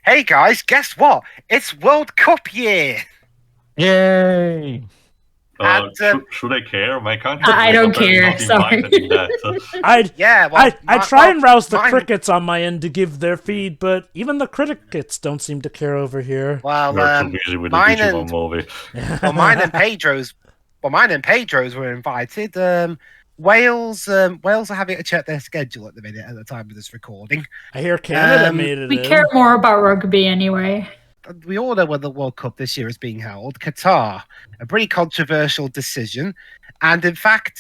Hey guys, guess what? It's World Cup year! Yay! And should I care? My country I was don't apparently care, not sorry. invited in that. I try and rouse the crickets on my end to give their feed, but even the crickets don't seem to care over here. Well, We're too busy with the Digimon movie. mine and Pedro's were invited. Wales are having to check their schedule at the minute at the time of this recording. I hear Canada made it We in. care more about rugby anyway. We all know when the World Cup this year is being held. Qatar, a pretty controversial decision, and in fact,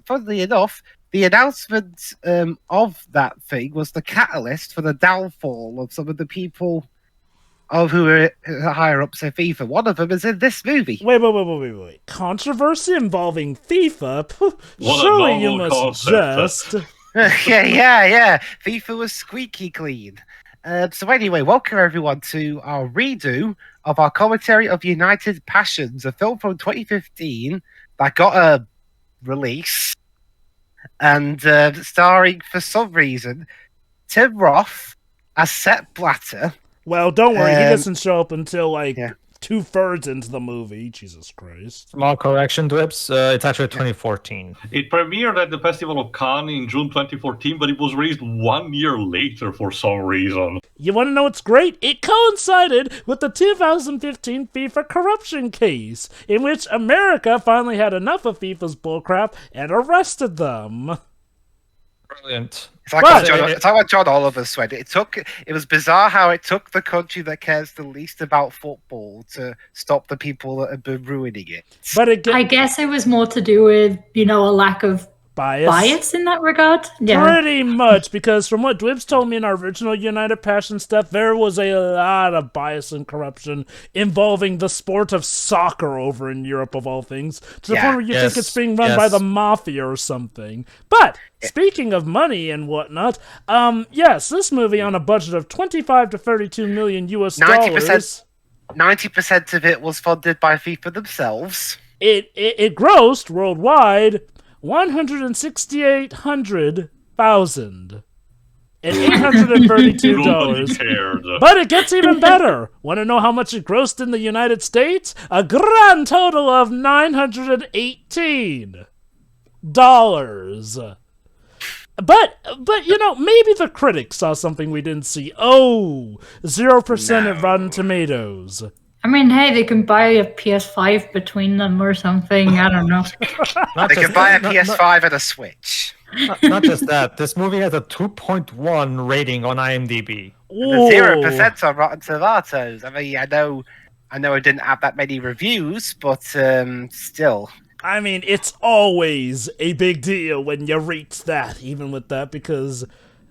funnily enough, the announcement of that thing was the catalyst for the downfall of some of the people who are higher ups in FIFA. One of them is in this movie. Wait. Controversy involving FIFA? What a Surely you novel must concept. jest. yeah. FIFA was squeaky clean. So anyway, welcome everyone to our redo of our commentary of United Passions, a film from 2015 that got a release and starring, for some reason, Tim Roth as Sepp Blatter. Well, don't worry, he doesn't show up until Yeah. 2/3 into the movie. Jesus Christ. Small correction, Dwips. It's actually 2014. It premiered at the Festival of Cannes in June 2014, but it was released 1 year later for some reason. You want to know what's great? It coincided with the 2015 FIFA corruption case, in which America finally had enough of FIFA's bullcrap and arrested them. Brilliant. It's like, what John Oliver said. It was bizarre how it took the country that cares the least about football to stop the people that have been ruining it. But I guess it was more to do with, a lack of bias in that regard. Yeah. Pretty much, because from what Dwibs told me in our original United Passion stuff, there was a lot of bias and corruption involving the sport of soccer over in Europe, of all things, to the point where you think it's being run by the mafia or something. But speaking of money and whatnot, yes, this movie on a budget of 25 to 32 million US dollars. 90% of it was funded by FIFA themselves. It grossed worldwide 168,000 and $832. But it gets even better. Want to know how much it grossed in the United States? A grand total of $918. But maybe the critics saw something we didn't see. 0% at Rotten Tomatoes. I mean, hey, they can buy a PS5 between them or something. I don't know. They can buy a PS5 and a Switch. Not just that. This movie has a 2.1 rating on IMDb. 0% on Rotten Tomatoes. I mean, I know it didn't have that many reviews, but still. I mean, it's always a big deal when you reach that, even with that, because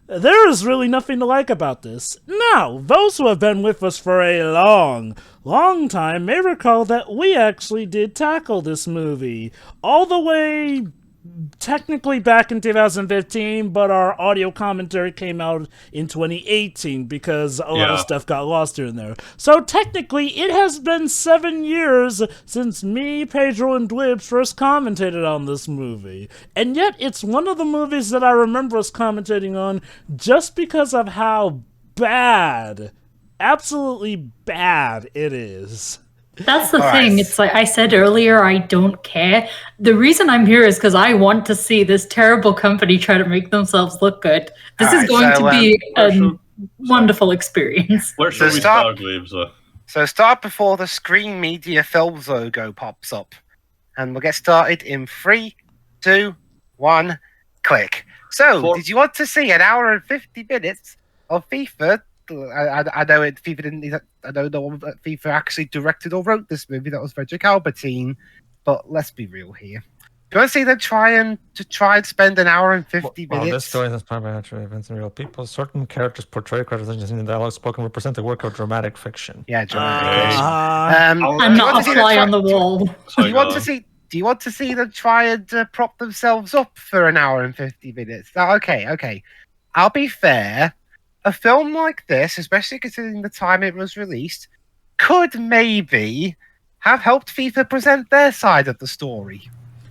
there is really nothing to like about this. Now, those who have been with us for a long time may recall that we actually did tackle this movie all the way technically back in 2015, but our audio commentary came out in 2018 because a lot of stuff got lost here and there. So technically, it has been 7 years since me, Pedro, and Dwibs first commentated on this movie. And yet, it's one of the movies that I remember us commentating on just because of how bad, absolutely bad it is. That's the thing. It's like I said earlier, I don't care. The reason I'm here is because I want to see this terrible company try to make themselves look good. This is going to be a wonderful experience. Where should we start, Glebs? So start before the Screen Media Films logo pops up. And we'll get started in 3, 2, 1, click. So, did you want to see an hour and 50 minutes of FIFA? I know FIFA didn't. I know no one at FIFA actually directed or wrote this movie. That was Frederick Albertine. But let's be real here. Do you want to see them try and spend an hour and 50 minutes? This story is inspired by actual events and real people. Certain characters portray characters in the dialogue spoken represent the work of dramatic fiction. Yeah, dramatic fiction. I'm not a fly on the wall. Do you want to see them try and prop themselves up for an hour and 50 minutes? Okay. I'll be fair. A film like this, especially considering the time it was released, could maybe have helped FIFA present their side of the story.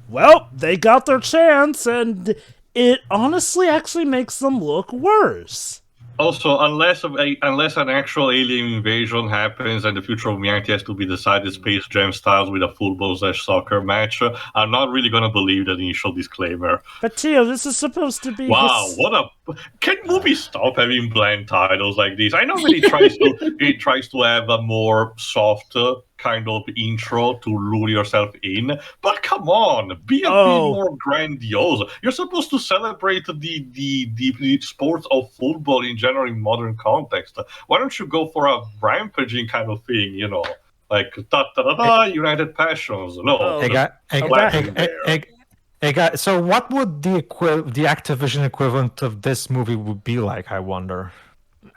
Well, they got their chance, and it honestly actually makes them look worse. Also, unless an actual alien invasion happens and the future of humanity has to be decided Space Jam styles with a football/soccer match, I'm not really gonna believe that initial disclaimer. But Tio, this is supposed to be. Wow, can movies stop having bland titles like this? I know that it tries to have a more soft kind of intro to lure yourself in, but come on, be a bit more grandiose. You're supposed to celebrate the sports of football in general in modern context. Why don't you go for a rampaging kind of thing, like United Passions? No. Hey guys, so what would the Activision equivalent of this movie would be like, I wonder?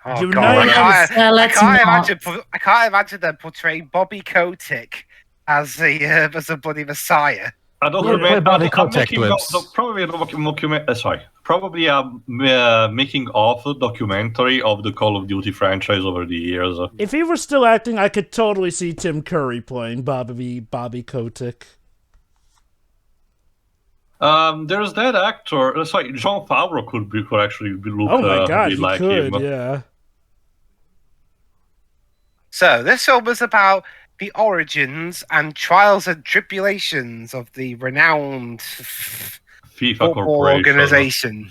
Oh God! I can't imagine them portraying Bobby Kotick as a bloody messiah. Probably a making of a documentary of the Call of Duty franchise over the years. If he were still acting, I could totally see Tim Curry playing Bobby Kotick. There's that actor. Sorry, Jon Favreau could actually look. Oh my God, he like could, him. Yeah. So this film is about the origins and trials and tribulations of the renowned FIFA organization.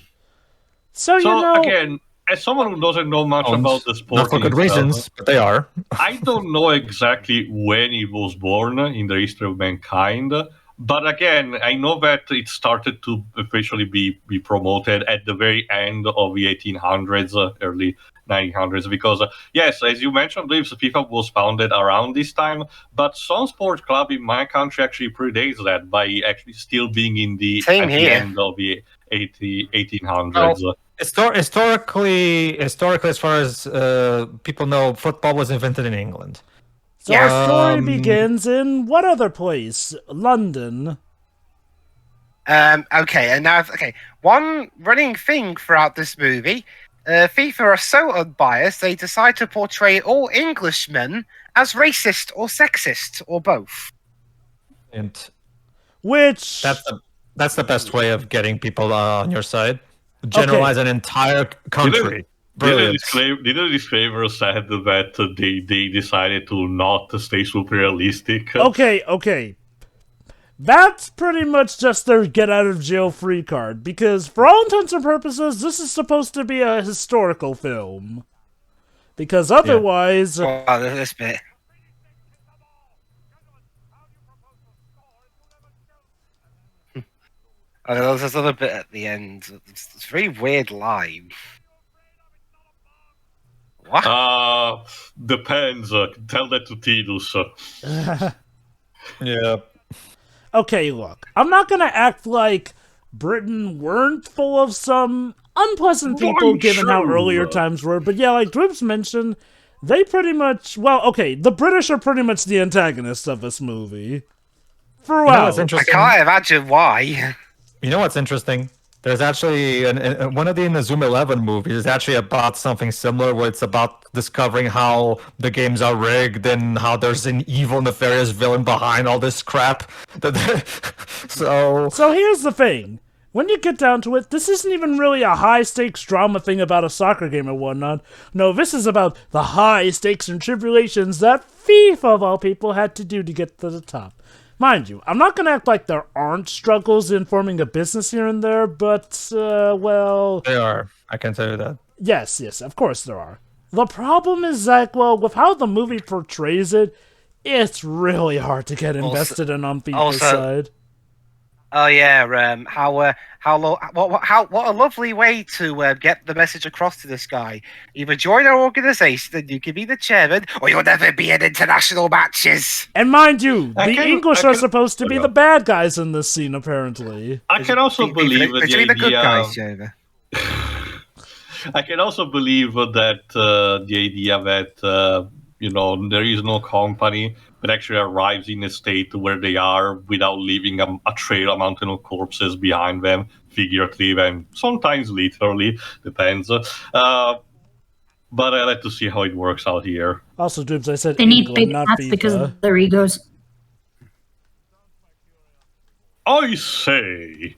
So again, as someone who doesn't know much about the sport, not for good reasons, but they are. I don't know exactly when it was born in the history of mankind. But again, I know that it started to officially be promoted at the very end of the 1800s, early 1900s, because, yes, as you mentioned, FIFA was founded around this time, but some sports club in my country actually predates that by actually still being in the end of the 1800s. Oh. Historically, as far as people know, football was invented in England. So our story begins in what other place? London. Okay. One running thing throughout this movie, FIFA are so unbiased they decide to portray all Englishmen as racist or sexist or both. And which that's the best way of getting people on your side. Generalize an entire country. Did a disclaimer said that they decided to not stay super realistic? Okay. That's pretty much just their get out of jail free card, because for all intents and purposes, this is supposed to be a historical film. Because otherwise... Yeah. This bit. There's this other bit at the end. It's a very weird line. What? Depends. Tell that to Tidus. Yeah. Okay, look. I'm not gonna act like Britain weren't full of some unpleasant people, given how earlier times were. But yeah, like Dribs mentioned, they pretty much... Well, okay, the British are pretty much the antagonists of this movie. Throughout. I can't imagine why. You know what's interesting? There's actually one of the Zoom 11 movies is actually about something similar, where it's about discovering how the games are rigged and how there's an evil, nefarious villain behind all this crap. So here's the thing. When you get down to it, this isn't even really a high-stakes drama thing about a soccer game or whatnot. No, this is about the high stakes and tribulations that FIFA, of all people, had to do to get to the top. Mind you, I'm not going to act like there aren't struggles in forming a business here and there, but, well... There are. I can tell you that. Yes, of course there are. The problem is that, well, with how the movie portrays it, it's really hard to get invested in on FIFA's side. Oh yeah, what a lovely way to get the message across to this guy. Either join our organization and you can be the chairman, or you'll never be in international matches. And mind you, the English are supposed to be the bad guys in this scene, apparently. I can also believe the good guys, Jova. I can also believe that the idea that there is no company that actually arrives in a state where they are without leaving a trail, a mountain of corpses behind them, figuratively and sometimes literally, depends. But I like to see how it works out here. Also, Dribs, I said they England, need big not hats FIFA. because of their egos. I say.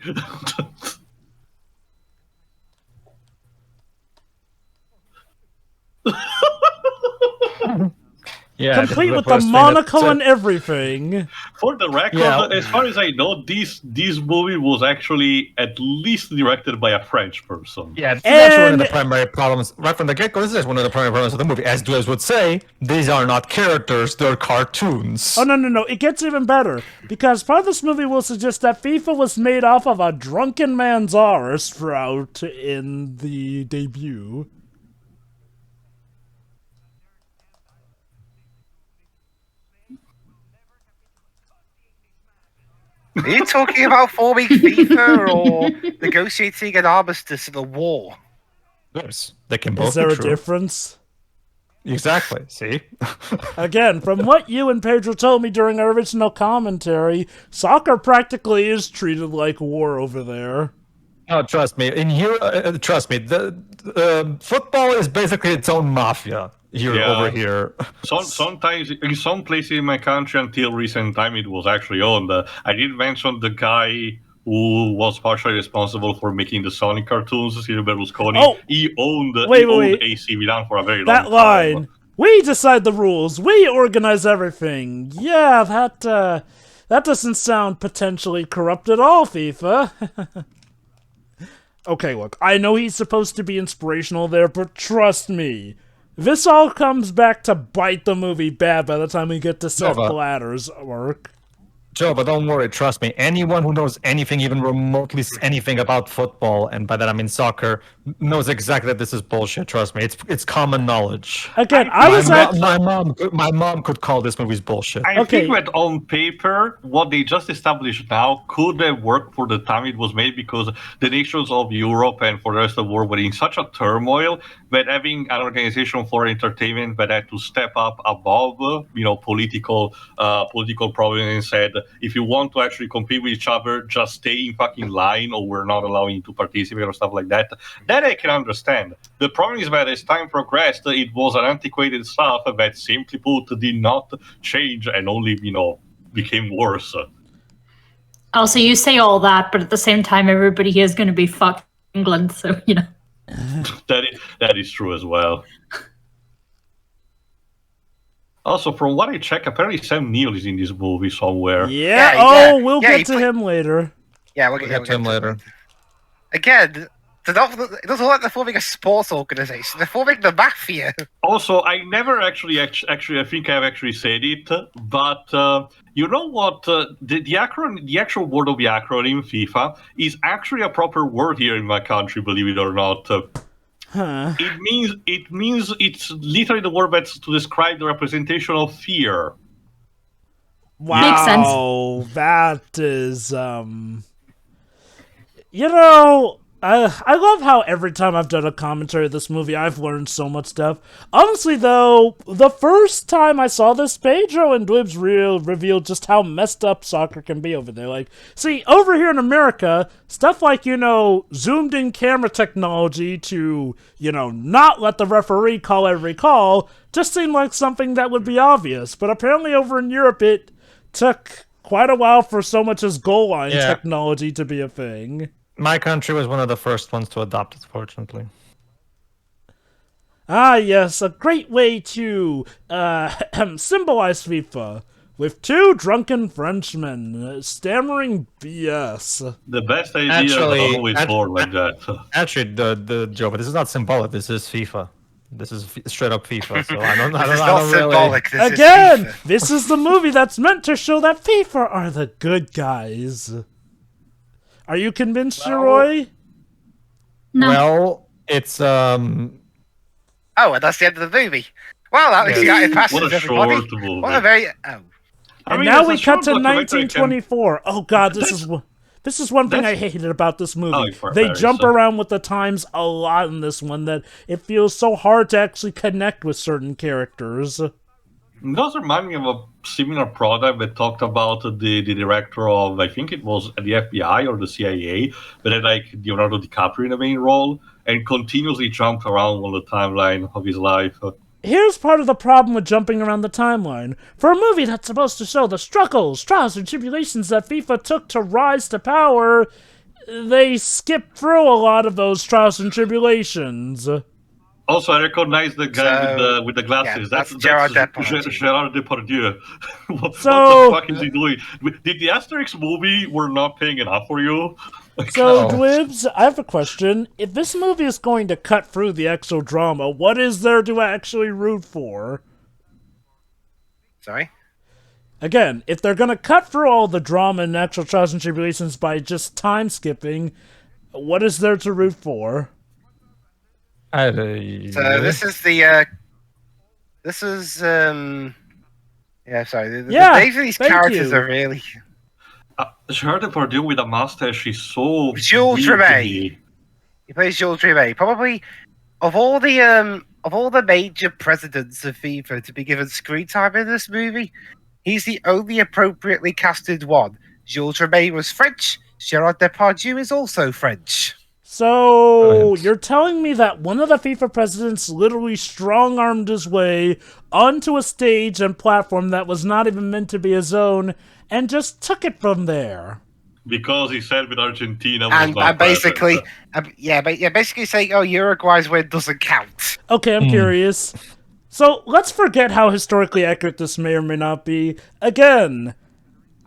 complete with the monocle and everything. For the record, as far as I know, this movie was actually at least directed by a French person. Yeah, that's one of the primary problems. Right from the get-go, this is one of the primary problems of the movie. As Dwebs would say, these are not characters, they're cartoons. Oh, no. It gets even better. Because part of this movie will suggest that FIFA was made off of a drunken man's arse throughout in the debut. Are you talking about forming FIFA or negotiating an armistice in a war? Yes, they can both. Is there be a true. difference? Exactly. See. Again, from what you and Pedro told me during our original commentary, soccer practically is treated like war over there. Oh, trust me. In here, trust me. The football is basically its own mafia. Over here. Sometimes, in some places in my country, until recent time, it was actually owned. I did mention the guy who was partially responsible for making the Sonic cartoons, Silvio Berlusconi. Oh, he owned AC Milan for a very long time. That line. We decide the rules. We organize everything. Yeah, that doesn't sound potentially corrupt at all, FIFA. Okay, look, I know he's supposed to be inspirational there, but trust me. This all comes back to bite the movie bad by the time we get to Seth Blatter's work. Joe, but don't worry, trust me. Anyone who knows anything, even remotely anything about football, and by that I mean soccer, knows exactly that this is bullshit. Trust me, it's common knowledge. Again, my mom could call this movie's bullshit. I think that on paper, what they just established now could have worked for the time it was made, because the nations of Europe and for the rest of the world were in such a turmoil that having an organization for entertainment that had to step up above, political problems and said, if you want to actually compete with each other, just stay in fucking line, or we're not allowing you to participate or stuff like that. That I can understand. The problem is that as time progressed, it was an antiquated stuff that, simply put, did not change and only, became worse. Also, you say all that, but at the same time, everybody here is going to be fucked England, so, That is true as well. Also, from what I check, apparently Sam Neill is in this movie somewhere. We'll get to him later. Yeah, we'll get to him later. Again, it doesn't look like they're forming a sports organization. They're forming the mafia. Also, I never actually, I think I've actually said it, but you know what? The actual word of the acronym FIFA is actually a proper word here in my country, believe it or not. It means it's literally the word that's to describe the representation of fear. Wow, makes sense. That is I love how every time I've done a commentary of this movie, I've learned so much stuff. Honestly, though, the first time I saw this, Pedro and Dwebs revealed just how messed up soccer can be over there. Like, see, over here in America, stuff like, zoomed-in camera technology to, not let the referee call every call just seemed like something that would be obvious. But apparently over in Europe, it took quite a while for so much as goal line technology to be a thing. My country was one of the first ones to adopt it, fortunately. Ah, yes, a great way to symbolize FIFA, with two drunken Frenchmen stammering BS. The best idea is always more like that. Actually, the Joe, but this is not symbolic. This is FIFA. This is straight up FIFA. So I don't symbolic. Really... Again, this is the movie that's meant to show that FIFA are the good guys. Are you convinced, Roy? No. Well, it's Oh, and that's the end of the movie. Well, that was exciting passes, what a everybody. short movie. What a very now we cut to 1924. Oh God, this is one thing I hated about this movie. They jump around with the times a lot in this one that it feels so hard to actually connect with certain characters. It does remind me of a similar product that talked about the director of, I think it was the FBI or the CIA, but had Leonardo DiCaprio in the main role and continuously jumped around on the timeline of his life. Here's part of the problem with jumping around the timeline. For a movie that's supposed to show the struggles, trials, and tribulations that FIFA took to rise to power, they skip through a lot of those trials and tribulations. Also, I recognize the guy with the glasses. Yeah, that's Gerard Depardieu. What So- the fuck is he doing? Did the Asterix movie were not paying enough for you? So, No. Dwibs, I have a question. If this movie is going to cut through the actual drama, what is there to actually root for? Sorry? Again, if they're going to cut through all the drama and actual trials and tribulations by just time skipping, what is there to root for? So this is the this is yeah, sorry. The names of these characters are really Gerard Depardieu with a mustache is so Jules weird to Rimet. me. He plays Jules Rimet. Probably of all the major presidents of FIFA to be given screen time in this movie, he's the only appropriately casted one. Jules Rimet was French. Gerard Depardieu is also French. So, you're telling me that one of the FIFA presidents literally strong-armed his way onto a stage and platform that was not even meant to be his own, and just took it from there? Because he said with Argentina was And not basically, present. basically saying, "Oh, Uruguay's win doesn't count." Okay, I'm curious. So, let's forget how historically accurate this may or may not be. Again,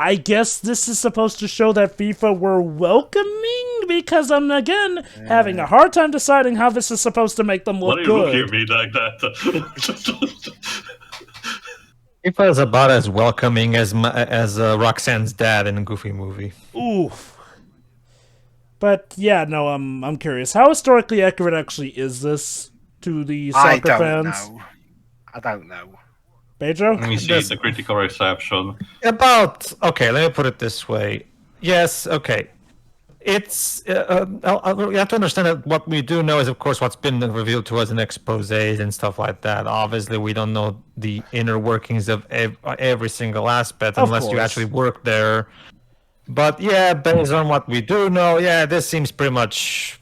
I guess this is supposed to show that FIFA were welcoming, because I'm, again, having a hard time deciding how this is supposed to make them look Why are you good. looking at me like that? FIFA is about as welcoming as Roxanne's dad in a Goofy movie. Oof. But, yeah, no, I'm curious. How historically accurate actually is this to the soccer fans? I don't know. Pedro? Let me see the critical reception. Okay, let me put it this way. Yes, okay. It's you have to understand that what we do know is, of course, what's been revealed to us in exposés and stuff like that. Obviously, we don't know the inner workings of every single aspect unless you actually work there. But yeah, based on what we do know, yeah, this seems pretty much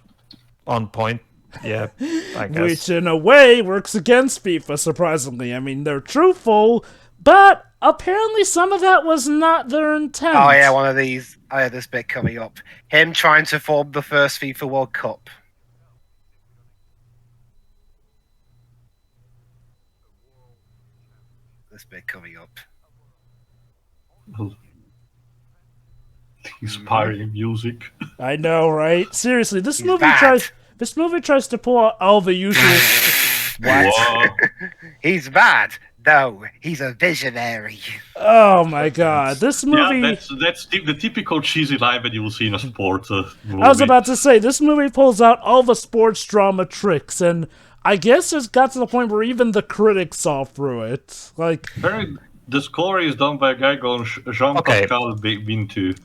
on point. Yeah, I guess. Which, in a way, works against FIFA, surprisingly. I mean, they're truthful, but apparently some of that was not their intent. Oh yeah, one of these. I had this bit coming up. Him trying to form the first FIFA World Cup. This bit coming up. Inspiring music. I know, right? Seriously, this He's movie bad. tries to pull out all the usual. What? He's bad. No, he's a visionary. Oh my god, this movie. Yeah, that's the typical cheesy line that you will see in a sports movie. I was about to say, this movie pulls out all the sports drama tricks, and I guess it's got to the point where even the critics saw through it. Like, the score is done by a guy called Jean-Pascal Bintu.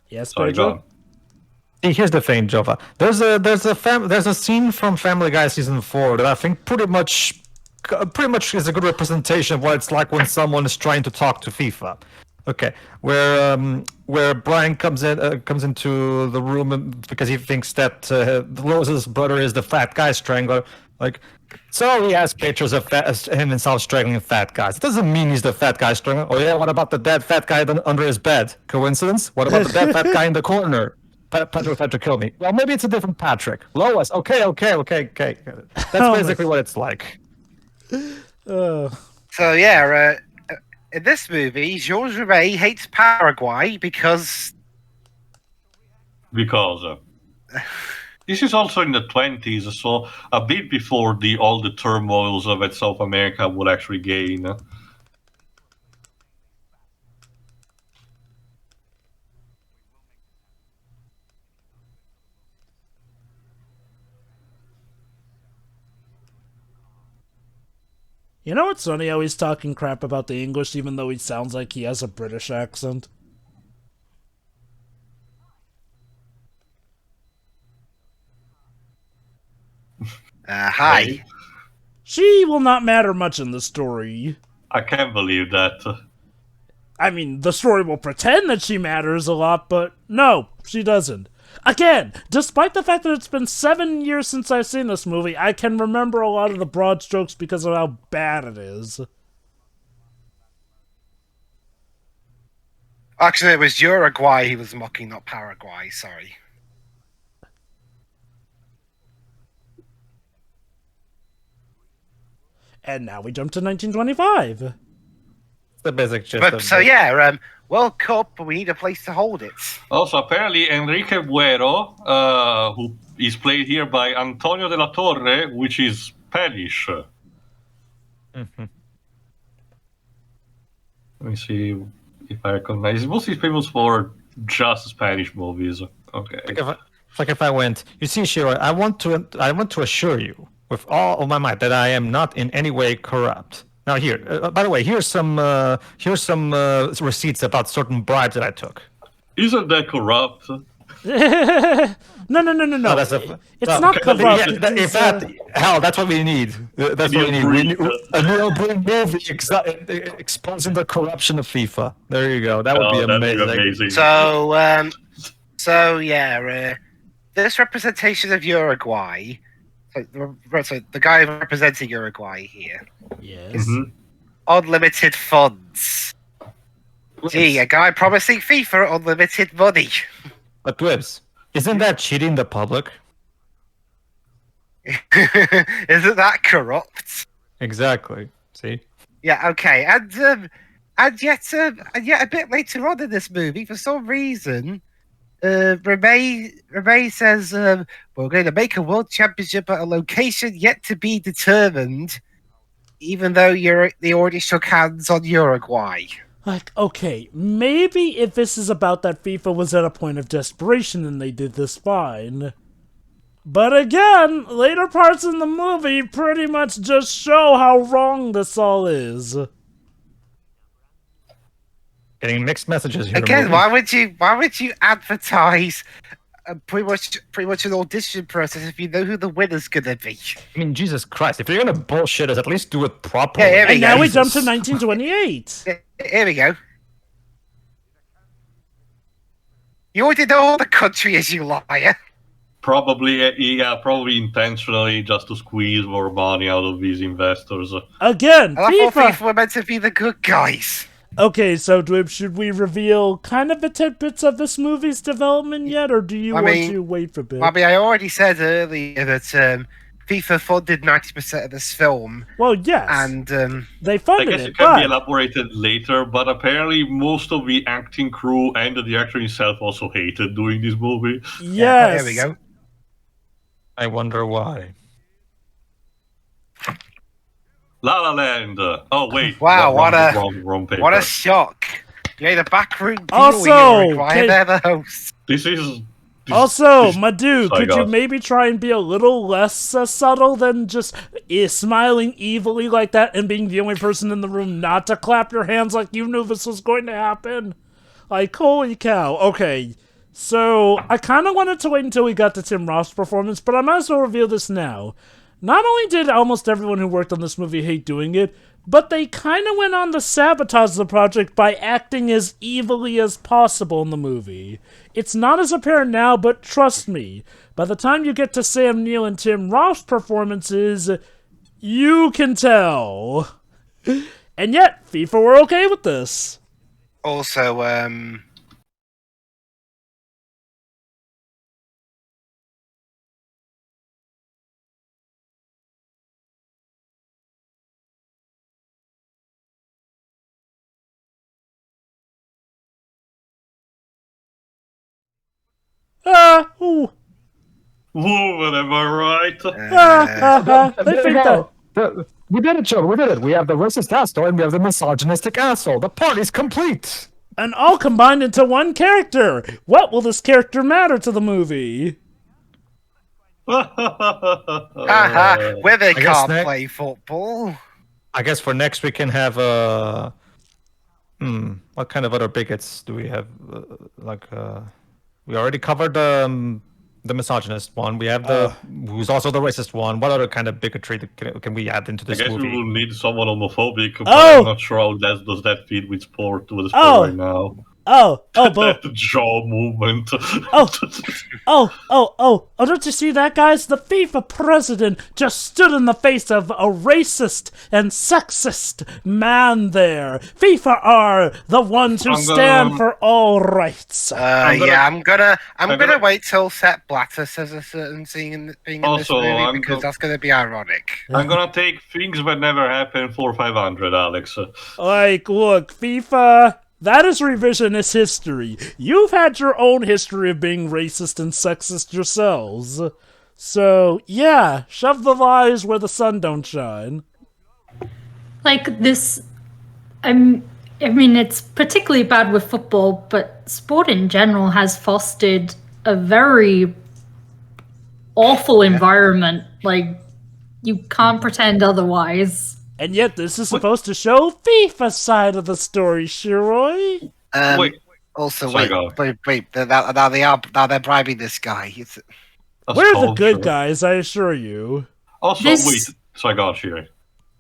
yes, Sorry, Pedro? John. See, here's the thing, Jova. There's a scene from Family Guy season 4 that I think pretty much is a good representation of what it's like when someone is trying to talk to FIFA. Okay, where Brian comes into the room because he thinks that Rose's brother is the fat guy strangler. Like, so he has pictures of him himself strangling fat guys. It doesn't mean he's the fat guy strangler. Oh yeah, what about the dead fat guy under his bed? Coincidence? What about the dead fat guy in the corner? Patrick tried to kill me. Well, maybe it's a different Patrick. Lois. Okay. That's basically what it's like. So yeah, in this movie, Georges Rimet hates Paraguay because this is also in the 20s, so a bit before all the turmoils that South America would actually gain. You know what's funny? How he's talking crap about the English, even though he sounds like he has a British accent. hi. She will not matter much in the story. I can't believe that. I mean, the story will pretend that she matters a lot, but no, she doesn't. Again, despite the fact that it's been 7 years since I've seen this movie, I can remember a lot of the broad strokes because of how bad it is. Actually, it was Uruguay he was mocking, not Paraguay. Sorry. And now we jump to 1925. The basic gist. So yeah, World Cup, but we need a place to hold it. Also, apparently, Enrique Buero, who is played here by Antonio de la Torre, which is Spanish. Mm-hmm. Let me see if I recognize. He's mostly famous for just Spanish movies. Okay. If I went, you see, Shiro, I want to assure you with all of my might that I am not in any way corrupt. Now here, by the way, here's some receipts about certain bribes that I took. Isn't that corrupt? No. It's not corrupt. Hell, that's what we need. That's what we need. We need a neo-Brit movie exposing the corruption of FIFA. There you go. That would be amazing. So yeah, this representation of Uruguay. So the guy representing Uruguay here. Yes. Unlimited funds. Gee, a guy promising FIFA unlimited money. But Dwibs, isn't that cheating the public? Isn't that corrupt? Exactly. See? Yeah. Okay. And yet a bit later on in this movie, for some reason, Remay says we're going to make a world championship at a location yet to be determined, even though they already shook hands on Uruguay. Like, okay, maybe if this is about that FIFA was at a point of desperation and they did this fine. But again, later parts in the movie pretty much just show how wrong this all is. Getting mixed messages here. Again, why would you advertise pretty much an audition process if you know who the winner's gonna be? I mean, Jesus Christ! If you're gonna bullshit us, at least do it properly. Yeah, and now we jump to 1928. Here we go. You already know all the countries, you liar. Probably intentionally just to squeeze more money out of these investors. Again, I thought FIFA were meant to be the good guys. Okay, so Dwib, should we reveal kind of the tidbits of this movie's development yet, or do you want to wait for a bit? I mean, I already said earlier that FIFA funded 90% of this film. Well, yes, and they funded it. I guess it can be elaborated later, but apparently most of the acting crew and the director himself also hated doing this movie. Yes. Yeah, there we go. I wonder why. La La Land. Oh wait! Wow! Wrong paper. What a shock! You made a backroom deal also, with Why they're the host? My dude, could you maybe try and be a little less subtle than just smiling evilly like that and being the only person in the room not to clap your hands like you knew this was going to happen? Like, holy cow. Okay, so I kind of wanted to wait until we got to Tim Roth's performance, but I might as well reveal this now. Not only did almost everyone who worked on this movie hate doing it, but they kind of went on to sabotage the project by acting as evilly as possible in the movie. It's not as apparent now, but trust me, by the time you get to Sam Neill and Tim Roth's performances, you can tell. And yet, FIFA were okay with this. Also, Ooh, am I right? They think that. We did it, Joe. We did it. We have the racist asshole and we have the misogynistic asshole. The party's complete. And all combined into one character. What will this character matter to the movie? where they can't play football. I guess for next we can have what kind of other bigots do we have? We already covered the misogynist one. We have who's also the racist one. What other kind of bigotry can we add into this movie? I guess we will need someone homophobic, but I'm not sure how does that fit with the sport right now. That jaw movement. Don't you see that, guys? The FIFA president just stood in the face of a racist and sexist man there. FIFA are the ones who stand for all rights. I'm gonna wait till Sepp Blatter says a certain thing in this movie because that's gonna be ironic. I'm gonna take things that never happened for 500, Alex. Like, look, FIFA, that is revisionist history. You've had your own history of being racist and sexist yourselves. So, yeah, shove the lies where the sun don't shine. Like this, I mean, it's particularly bad with football, but sport in general has fostered a very awful environment. Like, you can't pretend otherwise. And yet, this is supposed to show FIFA's side of the story, Shiroi. Wait. Now they're bribing this guy. We're the good guys, I assure you. Also, Shiroi.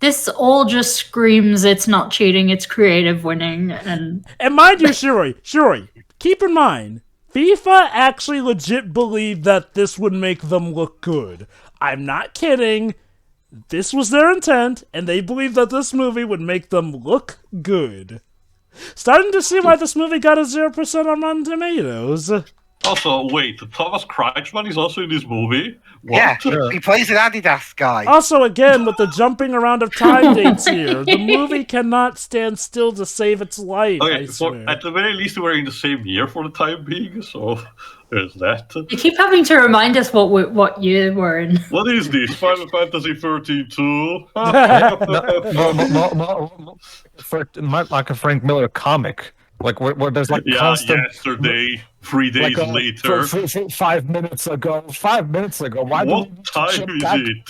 This all just screams it's not cheating, it's creative winning, and mind you, Shiroi, keep in mind, FIFA actually legit believed that this would make them look good. I'm not kidding. This was their intent, and they believed that this movie would make them look good. Starting to see why this movie got a 0% on Rotten Tomatoes. Also, wait, Thomas Kretschmann is also in this movie? What? Yeah, he plays an Adidas guy. Also, again, with the jumping around of time dates here, the movie cannot stand still to save its life, I swear. At the very least, we're in the same year for the time being, so there's that. You keep having to remind us what year we're in. What is this? Final Fantasy 13-2? Like a Frank Miller comic. Like where there's like constant. Yesterday, 3 days later. 5 minutes ago. 5 minutes ago. What time is it?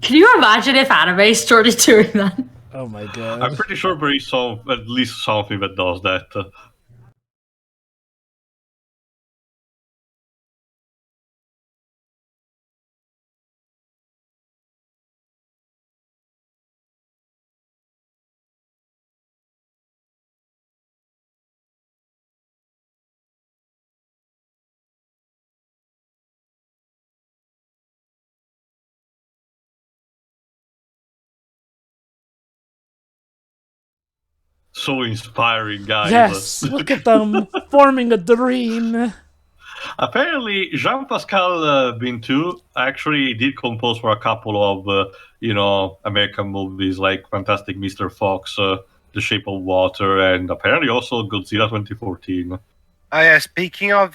Can you imagine if anime started doing that? Oh my god! I'm pretty sure there is at least something that does that. So inspiring, guys. Yes, look at them forming a dream. Apparently, Jean-Pascal Bintou actually did compose for a couple of, American movies like Fantastic Mr. Fox, The Shape of Water, and apparently also Godzilla 2014. Oh yeah, speaking of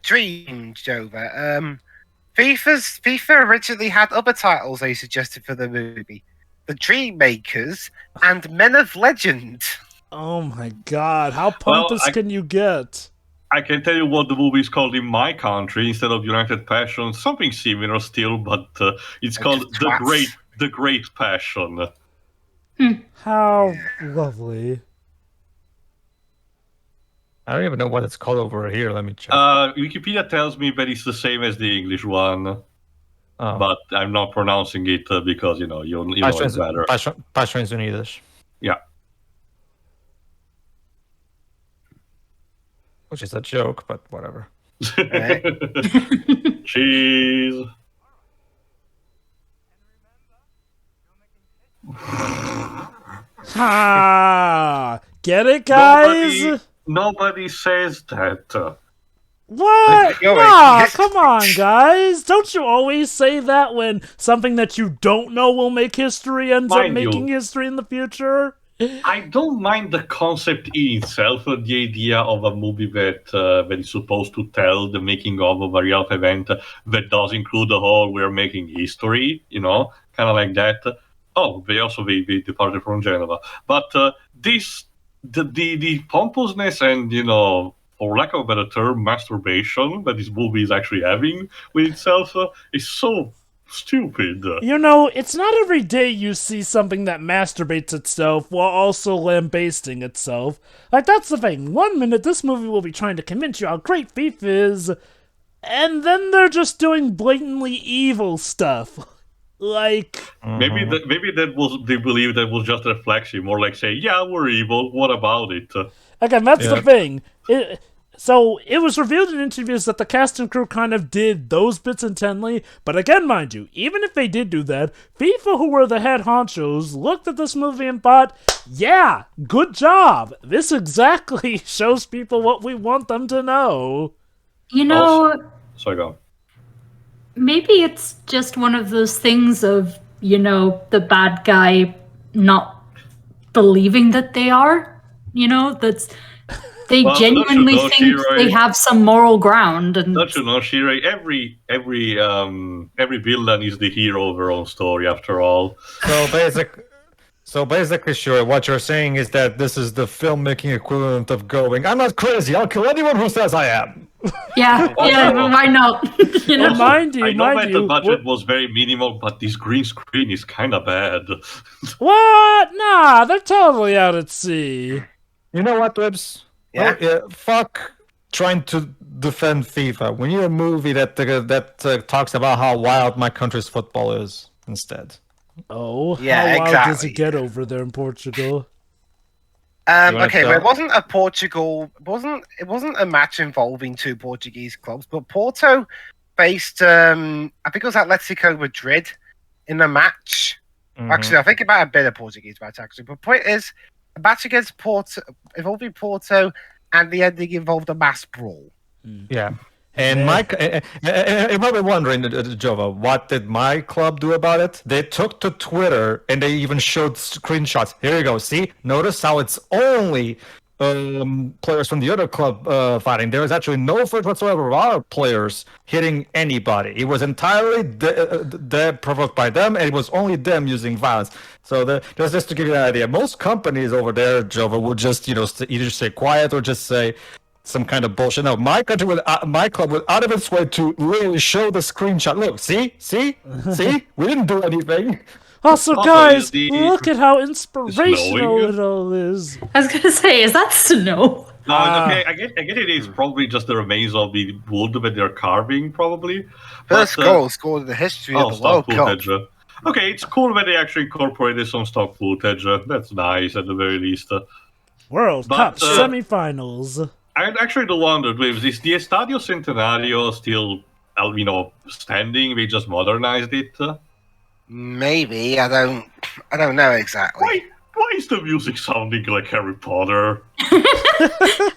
dreams, Jova, FIFA originally had other titles they suggested for the movie. The Dream Makers and Men of Legend. Oh my god, how pompous can you get? I can tell you what the movie is called in my country instead of United Passion. Something similar still, but it's called The Great Passion. How lovely. I don't even know what it's called over here. Let me check. Wikipedia tells me that it's the same as the English one. Oh. But I'm not pronouncing it because, you know it's better. Passions Unidas. Yeah. Which is a joke, but whatever. Cheese. Ha! Get it, guys? Nobody says that. What? Nah, come on, guys. Don't you always say that when something that you don't know will make history ends up making history in the future? I don't mind the concept in itself, the idea of a movie that is supposed to tell the making of a real event that does include the whole we're making history, kind of like that. Oh, they departed from Genova. But the pompousness and, for lack of a better term, masturbation that this movie is actually having with itself is so stupid. It's not every day you see something that masturbates itself while also lambasting itself. Like, that's the thing. 1 minute, this movie will be trying to convince you how great FIFA is, and then they're just doing blatantly evil stuff. Like maybe that was they believe that was just a reflection, more like say, yeah, we're evil. What about it? again, that's the thing. So it was revealed in interviews that the cast and crew kind of did those bits intently, but again, mind you, even if they did do that, FIFA, who were the head honchos, looked at this movie and thought, yeah, good job. This exactly shows people what we want them to know. You know, Sorry, go on. Maybe it's just one of those things of, the bad guy not believing that they are, they genuinely think they have some moral ground. And don't you know, Shirei? Every villain is the hero of their own story, after all. So basically, sure, what you're saying is that this is the filmmaking equivalent of going, I'm not crazy, I'll kill anyone who says I am. Yeah, why not? Also, mind you, the budget was very minimal, but this green screen is kind of bad. What? Nah, they're totally out at sea. You know what, Webs? Yeah. Fuck trying to defend FIFA. We need a movie that talks about how wild my country's football is instead. Oh, yeah, how wild exactly. does it get over there in Portugal? Okay, well, it wasn't a Portugal. It wasn't a match involving two Portuguese clubs, but Porto faced I think it was Atletico Madrid in a match. Mm-hmm. Actually, I think about a bit of Portuguese match actually. But the point is, a match against Porto involving Porto, and the ending involved a mass brawl. Yeah. And Mike, you might be wondering, Jova, what did my club do about it? They took to Twitter and they even showed screenshots. Here you go. See, notice how it's only players from the other club fighting. There was actually no footage whatsoever of our players hitting anybody. It was entirely provoked by them, and it was only them using violence. So just to give you an idea, most companies over there, Jova, would just either stay quiet or just say some kind of bullshit. No, my club went out of its way to literally show the screenshot. Look, see, we didn't do anything. Also, guys, look at how inspirational it all is. I was gonna say, is that snow? No, okay. I get it is probably just the remains of the wood that they're carving, probably. First goal scored in the history of the World Cup. Okay, it's cool that they actually incorporated some stock footage. That's nice, at the very least. World Cup semifinals. I actually wondered, is the Estadio Centenario still, standing? They just modernized it? Maybe. I don't know exactly. Why is the music sounding like Harry Potter?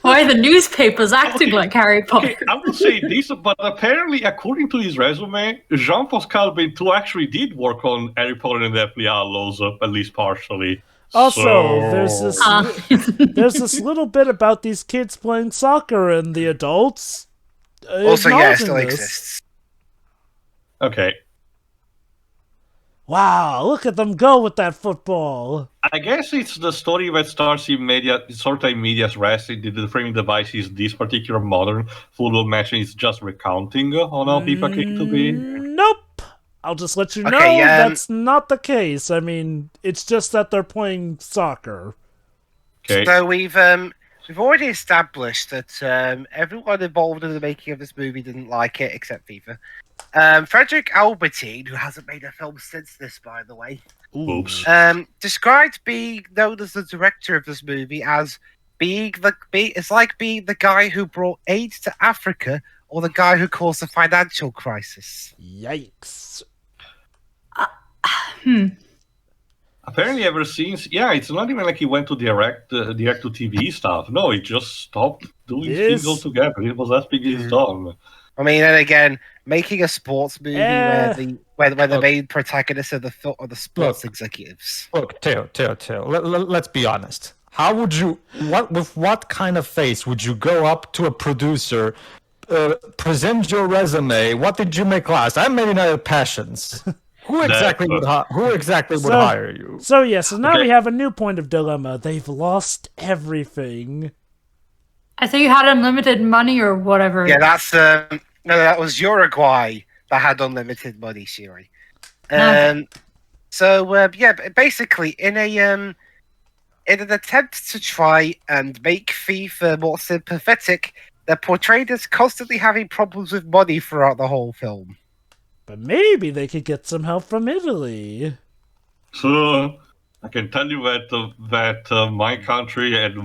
Why are the newspapers acting like Harry Potter? Okay, I will say this, but apparently, according to his resume, Jean-Pascal Bentou actually did work on Harry Potter and the Deathly Hallows, at least partially. Also, there's this little bit about these kids playing soccer and the adults. Also, yeah, it still exists. Okay. Wow, look at them go with that football. I guess it's the story that starts in medias res. The framing device is this particular modern football match, and it's just recounting on how FIFA came to be. Nope. I'll just let you know that's not the case. I mean, it's just that they're playing soccer. Okay. So we've already established that everyone involved in the making of this movie didn't like it, except FIFA. Frederick Albertine, who hasn't made a film since this, by the way, described being known as the director of this movie as it's like being the guy who brought aid to Africa or the guy who caused the financial crisis. Yikes. Apparently, ever since, it's not even like he went to direct to TV stuff. No, he just stopped doing things altogether. It was as big as done. I mean, and again, making a sports movie where the main protagonists are the sports executives. Look, Teo, let's be honest. How would you? With what kind of face would you go up to a producer? Present your resume. What did you make last? I made United Passions. Who exactly would hire you? So now we have a new point of dilemma. They've lost everything. I thought you had unlimited money or whatever. Yeah, that was Uruguay that had unlimited money, Shiri. Basically, in an attempt to try and make FIFA more sympathetic, they're portrayed as constantly having problems with money throughout the whole film. But maybe they could get some help from Italy. So I can tell you that my country had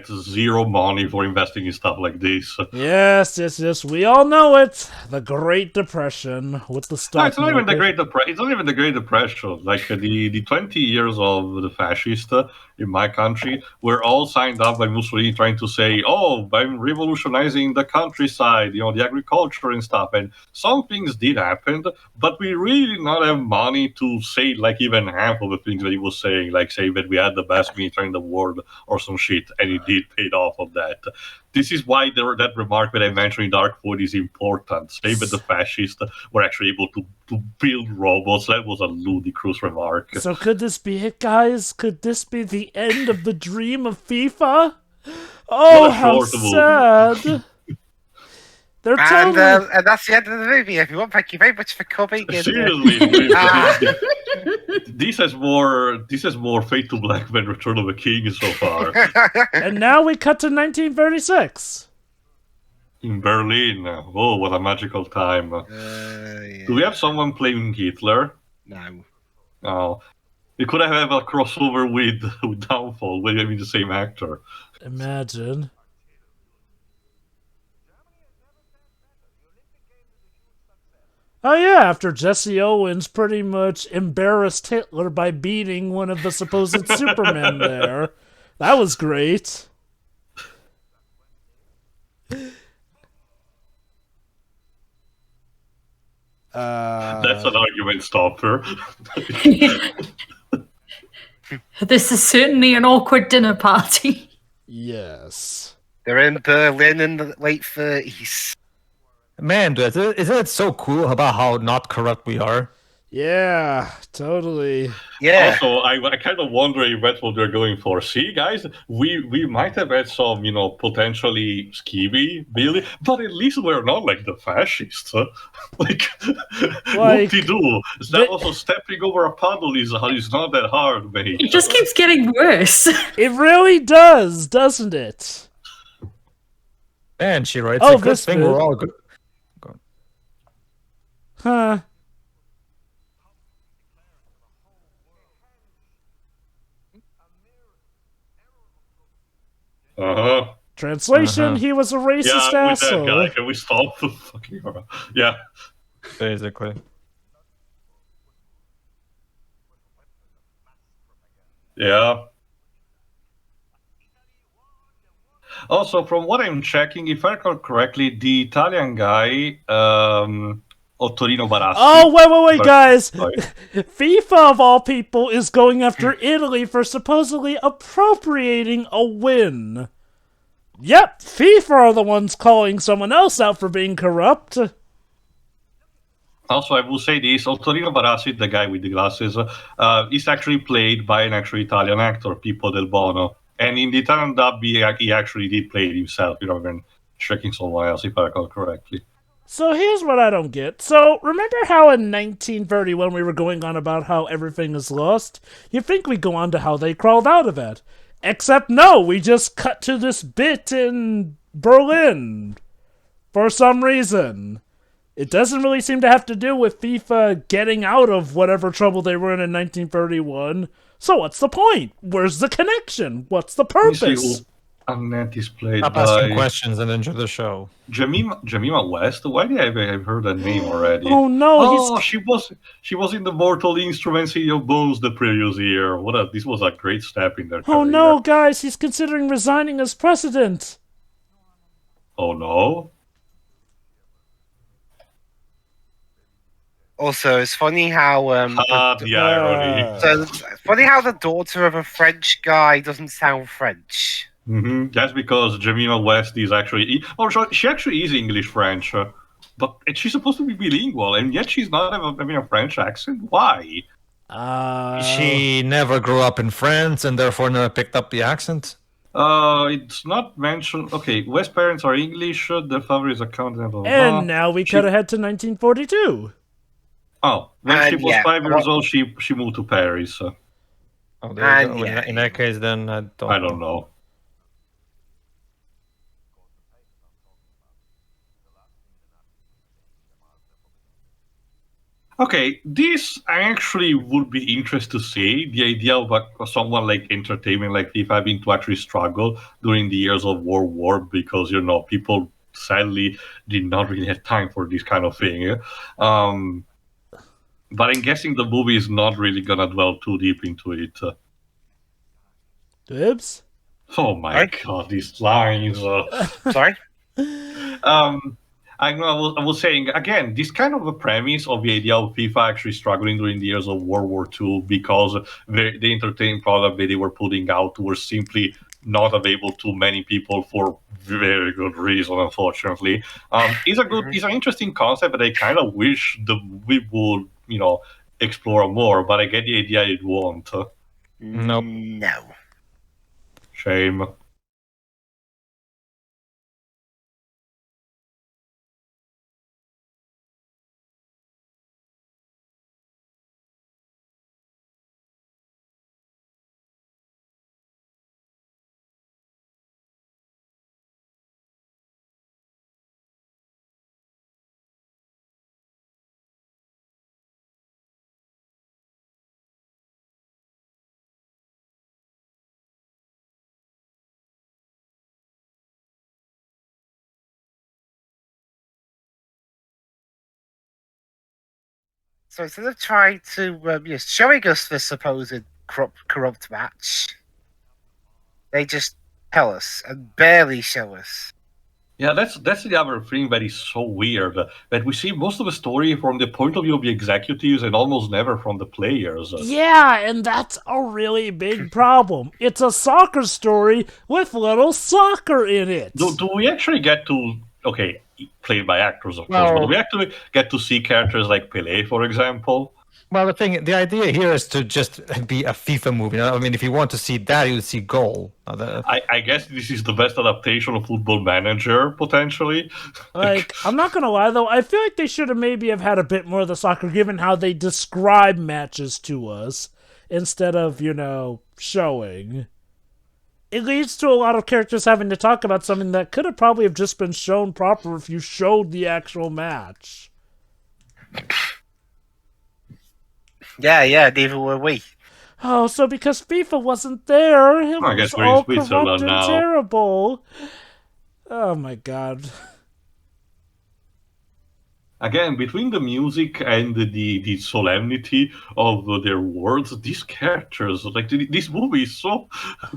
zero money for investing in stuff like this. Yes. We all know it. The Great Depression with the stock It's not even the market. Great Depression. It's not even the Great Depression. Like the 20 years of the fascists in my country were all signed up by Mussolini, trying to say, "Oh, I'm revolutionizing the countryside, the agriculture and stuff." And some things did happen, but we really did not have money to say like even half of the things that he was saying, like say that we had the best military in the world or some shit, and he did paid off of that. This is why that remark that I mentioned in Dark Void is important. Say that the fascists were actually able to build robots. That was a ludicrous remark. So could this be it, guys? Could this be the end of the dream of FIFA? Oh, how sad. They're and that's the end of the movie, everyone. Thank you very much for coming. Seriously, this has more Fate to Black than Return of the King so far. And now we cut to 1936. In Berlin. Oh, what a magical time. Yeah. Do we have someone playing Hitler? No. Oh. We could have a crossover with Downfall, with the same actor. Imagine. Oh yeah, after Jesse Owens pretty much embarrassed Hitler by beating one of the supposed Supermen there. That was great. That's an argument stopper. This is certainly an awkward dinner party. Yes. They're in Berlin in the late 30s. Man, dude, isn't it so cool about how not corrupt we are? Yeah, totally. Yeah. Also, I kind of wonder if that's what they're going for. See, guys, we might have had some, potentially skeevy Billy, but at least we're not like the fascists. Huh? like whoop-de-doo. Also, stepping over a puddle is not that hard, mate. It just keeps getting worse. It really does, doesn't it? And she writes a good thing. We're all good. Huh. Uh-huh. Translation, he was a racist asshole. That guy. Can we stop the fucking... Yeah. Basically. Yeah. Also, from what I'm checking, if I recall correctly, the Italian guy, Ottorino Barassi... Oh, wait, guys! FIFA, of all people, is going after Italy for supposedly appropriating a win. Yep, FIFA are the ones calling someone else out for being corrupt. Also, I will say this, Ottorino Barassi, the guy with the glasses, is actually played by an actual Italian actor, Pippo Del Bono. And in the Italian dub, he actually did play it himself, than checking someone else, if I recall correctly. So here's what I don't get. So, remember how in 1931 we were going on about how everything is lost? You'd think we'd go on to how they crawled out of it. Except no, we just cut to this bit in Berlin. For some reason. It doesn't really seem to have to do with FIFA getting out of whatever trouble they were in 1931. So what's the point? Where's the connection? What's the purpose? Annette is played Stop asking questions and enjoy the show. Jemima West? Why did I have heard that name already? Oh no! She was in the Mortal Instruments City of Bones the previous year. This was a great step in their career. Oh no, guys! He's considering resigning as president. Oh no! Also, it's funny how the irony. So it's funny how the daughter of a French guy doesn't sound French. Mm-hmm. That's because Jemima West is actually... she actually is English-French, but she's supposed to be bilingual, and yet she's not having a French accent. Why? She never grew up in France, and therefore never picked up the accent? It's not mentioned... Okay, West's parents are English, their father is a count... And now we cut ahead to 1942. Oh, when she was 5 years old, she moved to Paris. Oh, in that case, then I don't know. Okay, this actually would be interesting to see. The idea of someone like entertainment like FIFA having to actually struggle during the years of World War because, people sadly did not really have time for this kind of thing. But I'm guessing the movie is not really gonna dwell too deep into it. Dibs? Oh my god, these lines. Sorry? I was saying again, this kind of a premise of the idea of FIFA actually struggling during the years of World War II because the entertainment product that they were putting out was simply not available to many people for very good reason, unfortunately. Is an interesting concept that I kind of wish we would, explore more. But I get the idea it won't. Nope. No. Shame. So instead of trying to showing us this supposed corrupt match, they just tell us and barely show us. Yeah, that's the other thing that is so weird. That we see most of the story from the point of view of the executives and almost never from the players. Yeah, and that's a really big problem. It's a soccer story with little soccer in it. Do we actually get to played by actors, of course, but do we actually get to see characters like Pele, for example? Well, the idea here is to just be a FIFA movie. I mean, if you want to see that, you'll see Goal. I guess this is the best adaptation of Football Manager, potentially. Like, I'm not gonna lie though, I feel like they should have maybe have had a bit more of the soccer given how they describe matches to us instead of, showing. It leads to a lot of characters having to talk about something that could have probably have just been shown proper if you showed the actual match. Yeah, neither were we. Oh, so because FIFA wasn't there, it I was guess we're in all Switzerland corrupt and now. terrible. Oh my god. Again, between the music and the solemnity of their words, these characters, this movie is so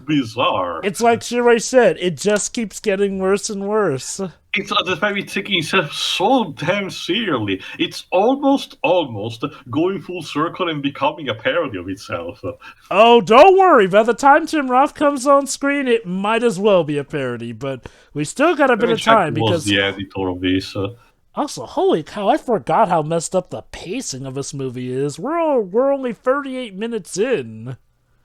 bizarre. It's like Shirai said, it just keeps getting worse and worse. It's the fact it's taking itself so damn seriously. It's almost going full circle and becoming a parody of itself. Oh, don't worry. By the time Tim Roth comes on screen, it might as well be a parody, but we still got a bit of time because was the editor of this. Also, holy cow, I forgot how messed up the pacing of this movie is. We're only 38 minutes in.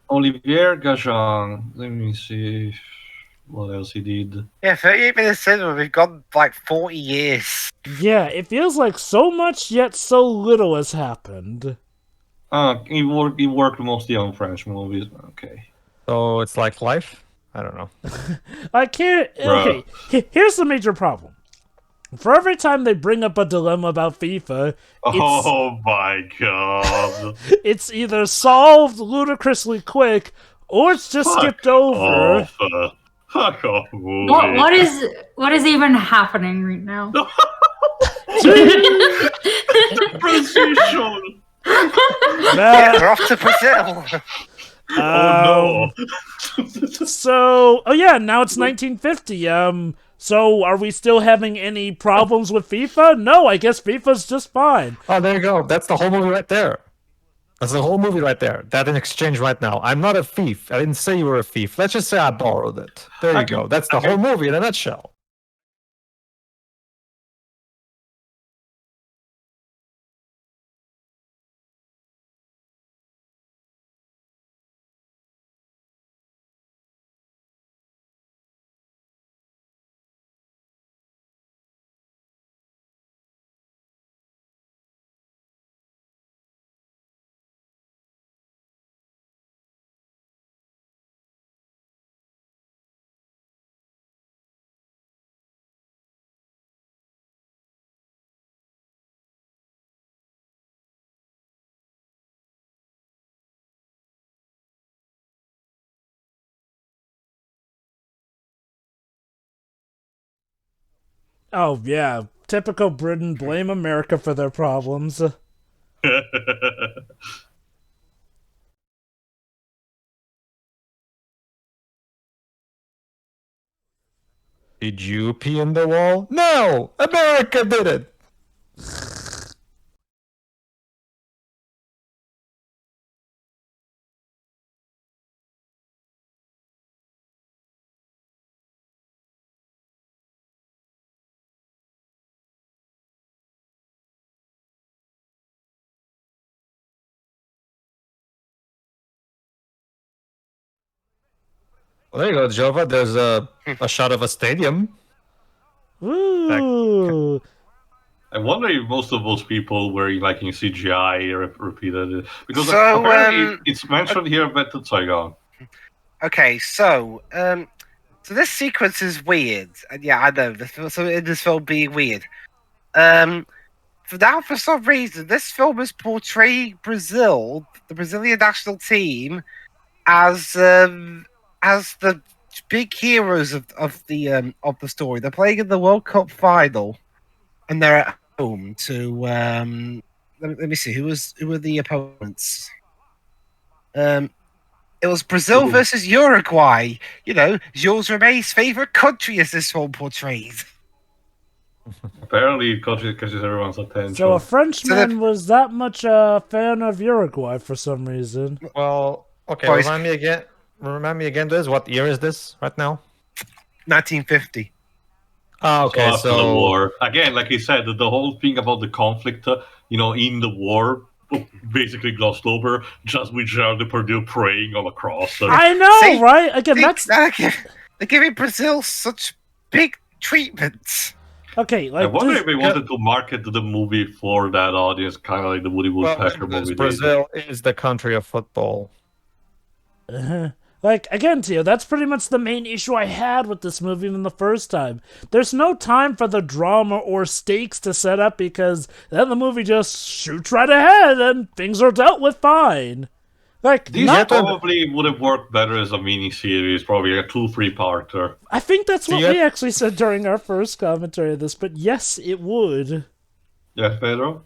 Olivier Gajang. Let me see what else he did. Yeah, 38 minutes in, we've gone like 40 years. Yeah, it feels like so much yet so little has happened. He worked mostly on French movies. Okay. So it's like life? I don't know. I can't... Okay, here's the major problem. For every time they bring up a dilemma about FIFA, oh my god. It's either solved ludicrously quick, or it's just skipped over. Fuck off, movie. What is even happening right now? Precision. Yeah, we're off to Brazil. Oh no. So, now it's 1950. So are we still having any problems with FIFA? No, I guess FIFA's just fine. Oh, there you go. That's the whole movie right there. That's the whole movie right there. That in exchange right now. I'm not a thief. I didn't say you were a thief. Let's just say I borrowed it. There you go. That's the whole movie in a nutshell. Oh, yeah. Typical Britain, blame America for their problems. Did you pee in the wall? No! America did it! Well, there you go, Jova. There's a shot of a stadium. Ooh. I wonder if most of those people were like in CGI repeated, because apparently it's mentioned here. But sorry, go on. Okay, so this sequence is weird, and yeah, I know this film being weird. For some reason, this film is portraying Brazil, the Brazilian national team, as the big heroes of the story. They're playing in the World Cup final, and they're at home to let me see who were the opponents. It was Brazil versus Uruguay. You know, Jules Rimet's favorite country, as this film portrays. Apparently, it catches everyone's attention. So a Frenchman was that much a fan of Uruguay for some reason. Well, okay, remind me again, this. What year is this right now? 1950. Oh, okay, after the war. Again, like I said, the whole thing about the conflict, in the war, basically glossed over, just with Gerard Depardieu praying on a cross. I know, right? Again, they're giving Brazil such big treatments. Okay, like I wonder if they wanted to market the movie for that audience, kind of like the Woody Woodpecker movie. Brazil is the country of football. Like, again, Tio, that's pretty much the main issue I had with this movie even the first time. There's no time for the drama or stakes to set up because then the movie just shoots right ahead and things are dealt with fine. Like, these probably would have worked better as a mini-series, probably a 2-3-parter. I think that's what we actually said during our first commentary of this, but yes, it would. Yeah, Pedro?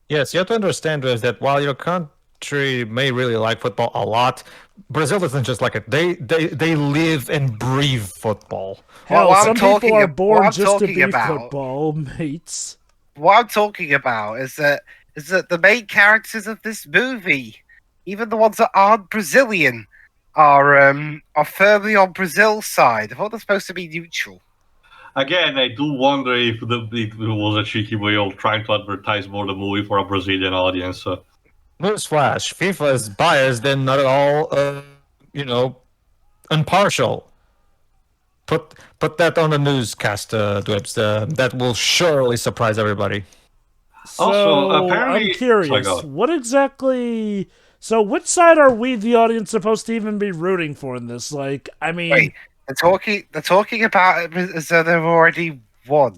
Yes, you have to understand is that while your country may really like football a lot, Brazil isn't just like it. They live and breathe football. Hell, some people are born just to be football mates. What I'm talking about is that the main characters of this movie, even the ones that aren't Brazilian, are firmly on Brazil's side. I thought they're supposed to be neutral. Again, I do wonder if it was a cheeky way of trying to advertise more the movie for a Brazilian audience. Newsflash: FIFA is biased and not at all, impartial. Put that on the newscast, Dwibs. That will surely surprise everybody. So, also, apparently, I'm curious, what exactly... So, which side are we, the audience, supposed to even be rooting for in this? Like, I mean... Wait, they're talking about it as though they've already won.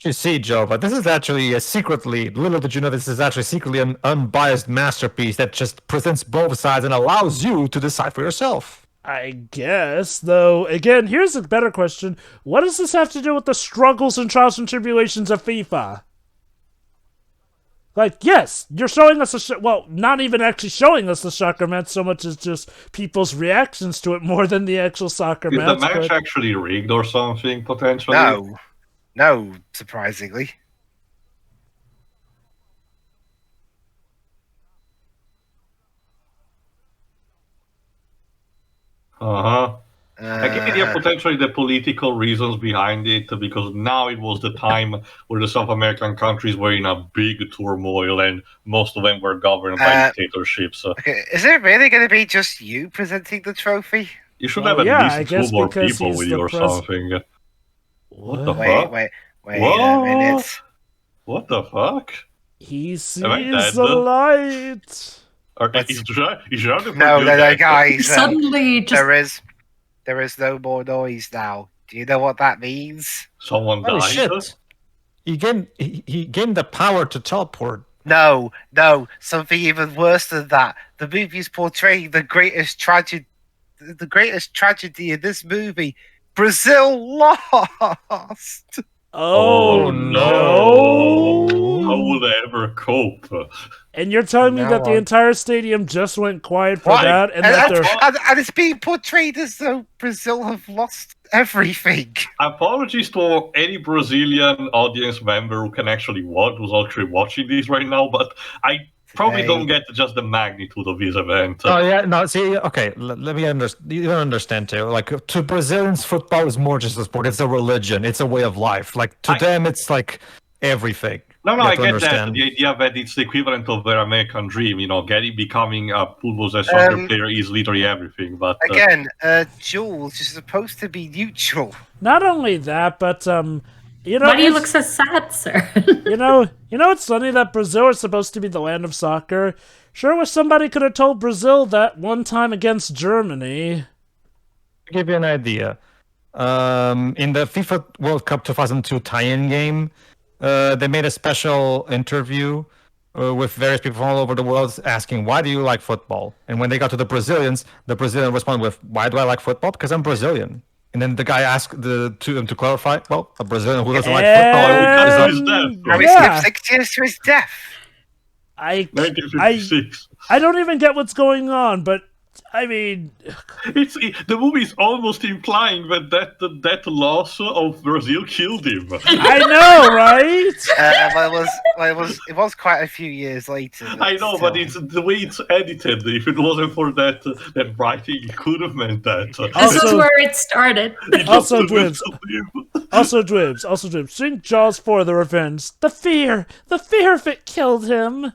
You see, Joe, but this is actually little did you know, this is actually secretly an unbiased masterpiece that just presents both sides and allows you to decide for yourself. I guess, though, again, here's a better question. What does this have to do with the struggles and trials and tribulations of FIFA? Like, yes, you're showing us well, not even actually showing us the soccer match so much as just people's reactions to it more than the actual soccer match. Is the match actually rigged or something, potentially? No, surprisingly. I can hear potentially the political reasons behind it, because now it was the time where the South American countries were in a big turmoil and most of them were governed by dictatorships. Okay, is it really going to be just you presenting the trophy? You should have at least 2 more people with you or something. What the fuck? Wait a minute. What the fuck? He sees the light. No, guys. Suddenly, just... There is no more noise now. Do you know what that means? Someone died. Shit! He gained the power to teleport. No, something even worse than that. The movie's portraying the greatest tragedy in this movie. Brazil lost. Oh no! How will they ever cope? And you're telling me that the entire stadium just went quiet for that, and it's being portrayed as though Brazil have lost everything. Apologies to any Brazilian audience member who can actually who's actually watching this right now, but I probably don't get just the magnitude of this event. Oh yeah, no. See, okay, let me understand. You don't understand too. Like to Brazilians, football is more just a sport. It's a religion. It's a way of life. Like to them, it's like everything. No, I get that. The idea that it's the equivalent of their American dream. Becoming a football soccer player is literally everything. But again, Jules is supposed to be neutral. Not only that, but why do you look so sad, sir? you know, it's funny that Brazil is supposed to be the land of soccer. Sure wish somebody could have told Brazil that one time against Germany. To give you an idea, in the FIFA World Cup 2002 tie-in game, they made a special interview with various people from all over the world asking, why do you like football? And when they got to the Brazilian responded with, why do I like football? Because I'm Brazilian. And then the guy asked them to clarify, well, a Brazilian who doesn't like football is death. He skipped 6 years to his death. I don't even get what's going on, but I mean, the movie is almost implying that loss of Brazil killed him. I know, right? It was quite a few years later. I know, but it's the way it's edited. If it wasn't for that writing, it could have meant that. This is where it started. Also, Dribs. Think Jaws for the revenge. The fear of it killed him.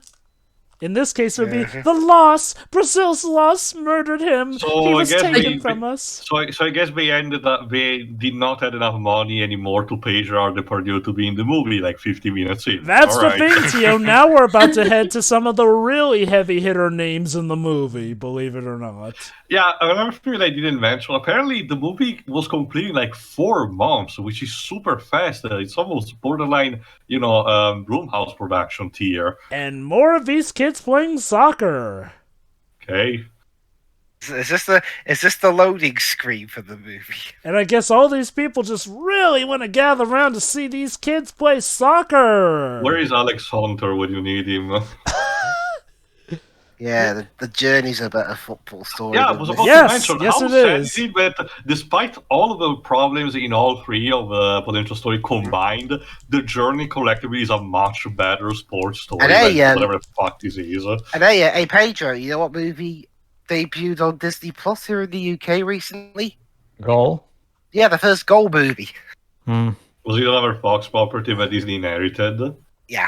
In this case, it would be the loss. Brazil's loss murdered him. So he was taken from us. So I guess they did not have enough money anymore to pay Gerard Depardieu to be in the movie like 50 minutes in. That's the thing, Tio. Now we're about to head to some of the really heavy hitter names in the movie, believe it or not. Yeah, another thing I didn't mention, apparently the movie was completed in like 4 months, which is super fast. It's almost borderline, Blumhouse production tier. And more of these kids playing soccer. Okay. Is this the loading screen for the movie? And I guess all these people just really want to gather around to see these kids play soccer. Where is Alex Hunter when you need him? Yeah, the journey's a better football story. Yeah, I was about to mention how sad is it that despite all of the problems in all 3 of the potential story combined, the journey collectively is a much better sports story than whatever the fuck this is. And hey, Pedro, you know what movie debuted on Disney Plus here in the UK recently? Goal? Yeah, the first Goal movie. Was it another Fox property that Disney inherited? Yeah.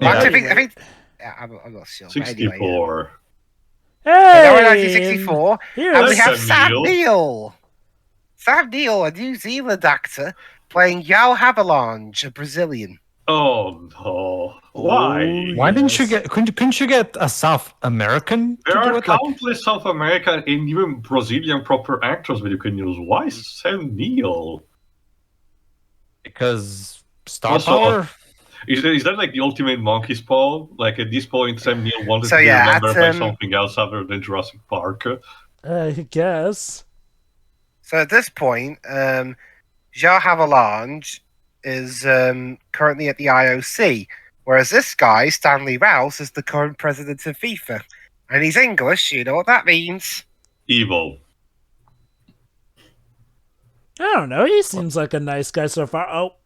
I think I'm not sure. 64. Anyway, Hey! 1964. And we have Sam Neill. Sam Neill, a New Zealand actor, playing Yao Havelange, a Brazilian. Oh no! Why? Why didn't you get? Couldn't you get a South American? There are countless South American and even Brazilian proper actors that you can use. Why Sam Neill? Because star power. Is that like the ultimate monkey's paw? Like at this point, Sam Neill wanted to be remembered by something else other than Jurassic Park. I guess. So at this point, Yao Havelange is currently at the IOC, whereas this guy, Stanley Rouse, is the current president of FIFA. And he's English, you know what that means? Evil. I don't know, he seems like a nice guy so far. Oh.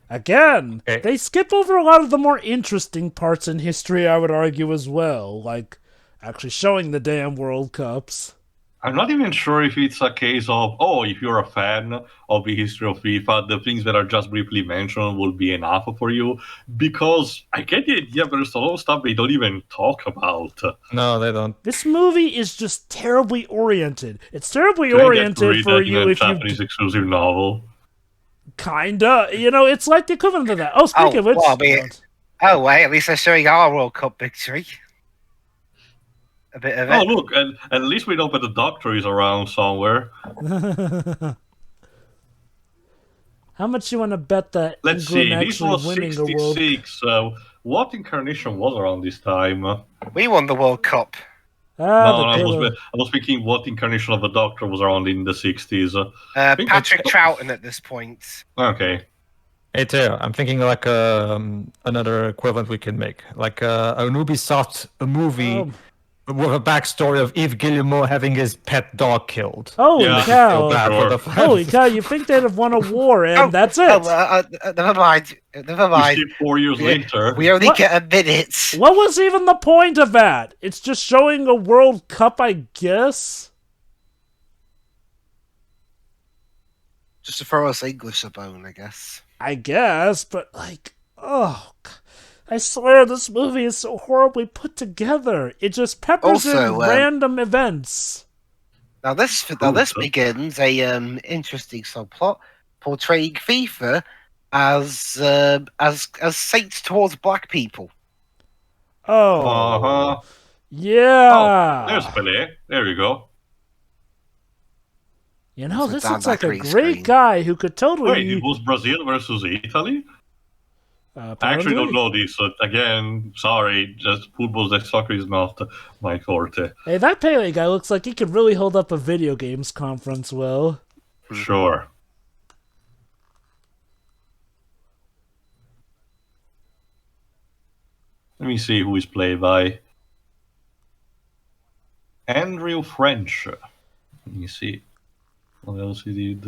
Again, they skip over a lot of the more interesting parts in history, I would argue, as well. Like, actually showing the damn World Cups. I'm not even sure if it's a case of, if you're a fan of the history of FIFA, the things that are just briefly mentioned will be enough for you. Because I get the idea there's a lot of stuff they don't even talk about. No, they don't. This movie is just terribly oriented. It's terribly oriented for you if you... Japanese exclusive novel. Kinda. It's like the equivalent of that. Oh, speaking of which... wait, at least they're showing our World Cup victory. A bit of it. Oh, look, and at least we know that the Doctor is around somewhere. How much you want to bet that Let's England see, this was winning 66, so what incarnation was around this time? We won the World Cup. I was thinking what incarnation of the Doctor was around in the 60s. Patrick Troughton at this point. Okay. Hey, Teo, I'm thinking like another equivalent we can make. Like an Ubisoft movie with a backstory of Yves Guillemot having his pet dog killed. Holy cow! Holy cow! You think they'd have won a war, and that's it. Never mind. Never mind. 4 years later. We only get a minute. What was even the point of that? It's just showing a World Cup, I guess. Just to throw us English a bone, I guess. I guess, but like, oh, I swear this movie is so horribly put together. It just peppers in random events. Now this begins a interesting subplot portraying FIFA as saints towards black people. Oh, yeah. Oh, there's Pelé. There you go. You know, this looks like a great guy who could totally... Wait, it was Brazil versus Italy? I actually don't know this, but again, sorry, just football, soccer is not my forte. Hey, that Pele guy looks like he could really hold up a video games conference well. Sure. Let me see who is played by. Andrew French. Let me see. What else he did?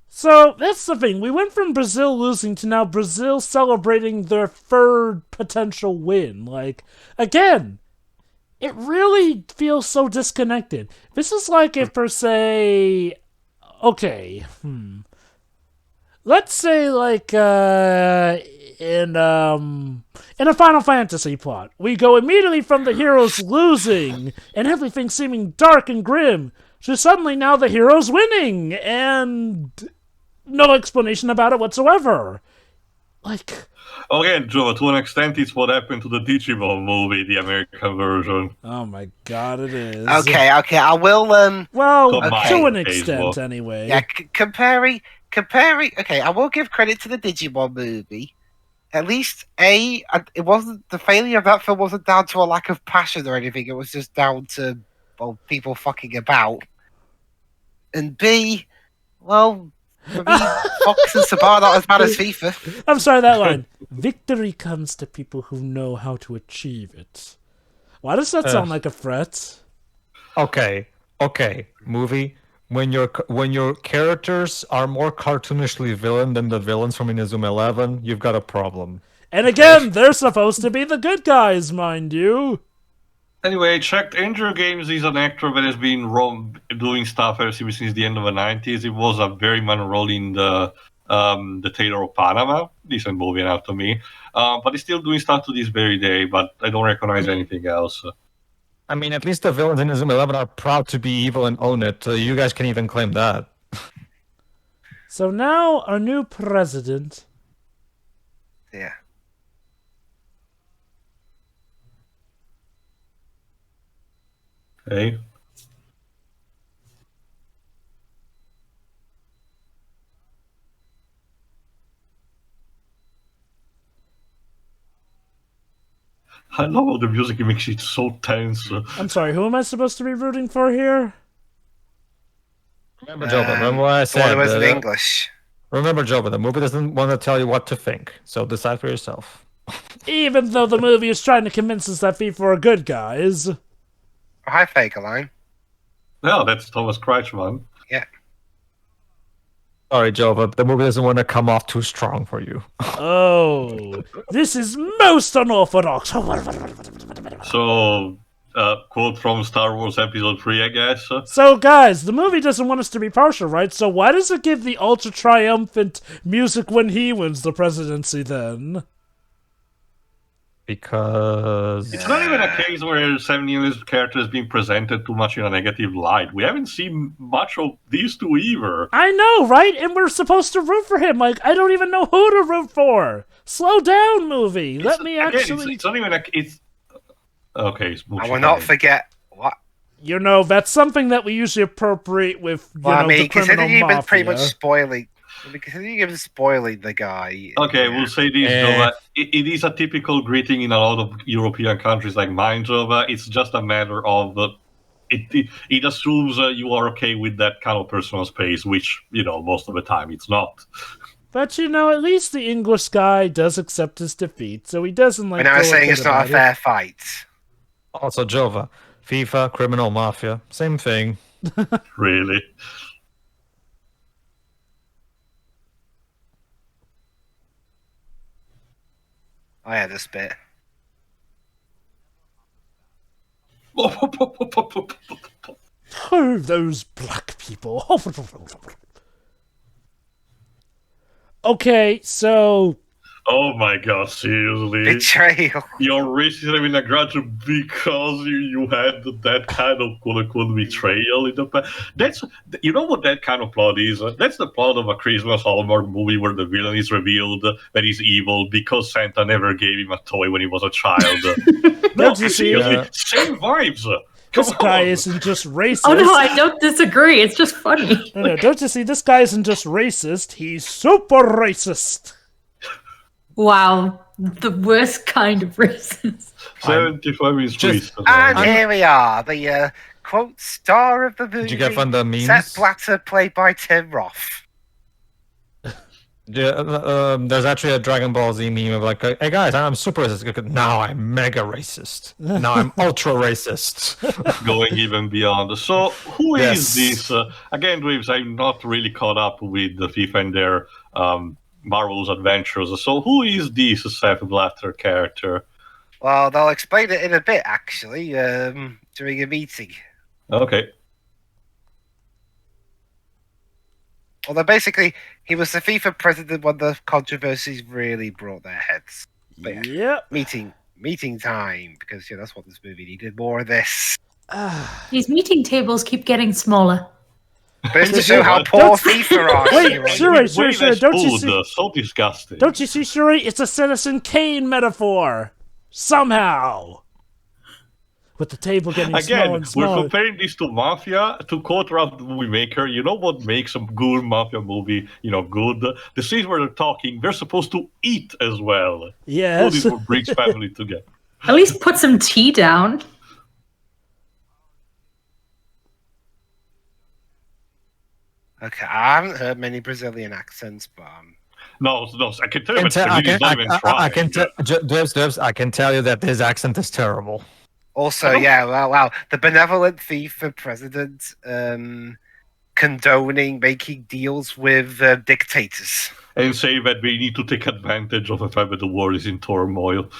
So, that's the thing. We went from Brazil losing to now Brazil celebrating their third potential win. Like, again, it really feels so disconnected. This is like if, per se... Okay, let's say, like, in a Final Fantasy plot, we go immediately from the heroes losing and everything seeming dark and grim to suddenly now the heroes winning and no explanation about it whatsoever. Like, again, Joe, to an extent, it's what happened to the Digimon movie, the American version. Oh my god, it is. Okay, I will. Well, to an extent, anyway. Yeah, comparing. Okay, I will give credit to the Digimon movie. At least, it wasn't the failure of that film wasn't down to a lack of passion or anything. It was just down to people fucking about. And B, well, for me, Fox and Saban are not as bad as FIFA. I'm sorry, that line. Victory comes to people who know how to achieve it. Why does that sound like a threat? Okay, movie. When your characters are more cartoonishly villain than the villains from Inazuma 11, you've got a problem. And again, they're supposed to be the good guys, mind you. Anyway, checked Andrew Games is an actor that has been doing stuff ever since the end of the 90s. It was a very minor role in the Tailor of Panama. Decent movie now to me. But he's still doing stuff to this very day, but I don't recognize anything else. I mean, at least the villains in Inazuma 11 are proud to be evil and own it. You guys can even claim that. So now, our new president. Yeah. Hey. I love all the music, it makes it so tense. I'm sorry, who am I supposed to be rooting for here? Remember, Joba, remember what I said? It was in English. Remember, Joba, the movie doesn't want to tell you what to think, so decide for yourself. Even though the movie is trying to convince us that FIFA are good guys. Hi, Fakerline. No, that's Thomas Kreitzman. Yeah. Sorry, Joe, but the movie doesn't want to come off too strong for you. Oh, this is most unorthodox. So, quote from Star Wars Episode 3, I guess. So, guys, the movie doesn't want us to be partial, right? So why does it give the ultra-triumphant music when he wins the presidency, then? Because... It's not even a case where Sam Neill's character is being presented too much in a negative light. We haven't seen much of these two either. I know, right? And we're supposed to root for him. Like, I don't even know who to root for. Slow down, movie. Let me actually... It's not even a... It's... Okay. I will not forget... What? You know, that's something that we usually appropriate with, you know, I mean, the criminal considering you've been pretty mafia. much spoiling... Because you give spoiling the guy. Okay, we'll say this, Jova. It is a typical greeting in a lot of European countries like mine, Jova. It's just a matter of it assumes you are okay with that kind of personal space, which most of the time it's not. But at least the English guy does accept his defeat, so he doesn't like. And I was saying it's not a fair fight. Also, Jova, FIFA, criminal mafia, same thing. Really? I had this bit. Oh, those black people. Okay, so... Oh my god, seriously? Betrayal. You're racism in a grudge because you had that kind of quote-unquote betrayal in the past. That's, what that kind of plot is? That's the plot of a Christmas Hallmark movie where the villain is revealed that he's evil because Santa never gave him a toy when he was a child. No, seriously, same vibes. This guy isn't just racist. Oh no, I don't disagree. It's just funny. No, don't you see? This guy isn't just racist. He's super racist. Wow, the worst kind of racist. 75 is racist. And here we are, the quote star of the movie. Did you get from the memes? Sepp Blatter, played by Tim Roth. There's actually a Dragon Ball Z meme of like, hey guys, I'm super racist. Now I'm mega racist. Now I'm ultra racist. Going even beyond. So, who is this? Again, Dreams, I'm not really caught up with the FIFA and their Marvel's adventures. So, who is this Sepp Blatter character? Well, they'll explain it in a bit, actually, during a meeting. Okay. Although basically, he was the FIFA president when the controversies really brought their heads. But meeting time, because that's what this movie needed, more of this. These meeting tables keep getting smaller. But it's to show how poor FIFA are. Wait, Shuri, don't you see? So disgusting. Don't you see, Shuri? It's a Citizen Kane metaphor. Somehow. With the table getting smaller and smaller. We're comparing this to Mafia. To quote around the movie maker, you know what makes a good Mafia movie, good? The scenes where they're talking, they're supposed to eat as well. Yes. Food is what brings family together. At least put some tea down. Okay, I haven't heard many Brazilian accents, but No, I can tell you I can tell you that his accent is terrible. Also, wow. The benevolent FIFA president condoning making deals with dictators. And say that we need to take advantage of the fact that the world is in turmoil.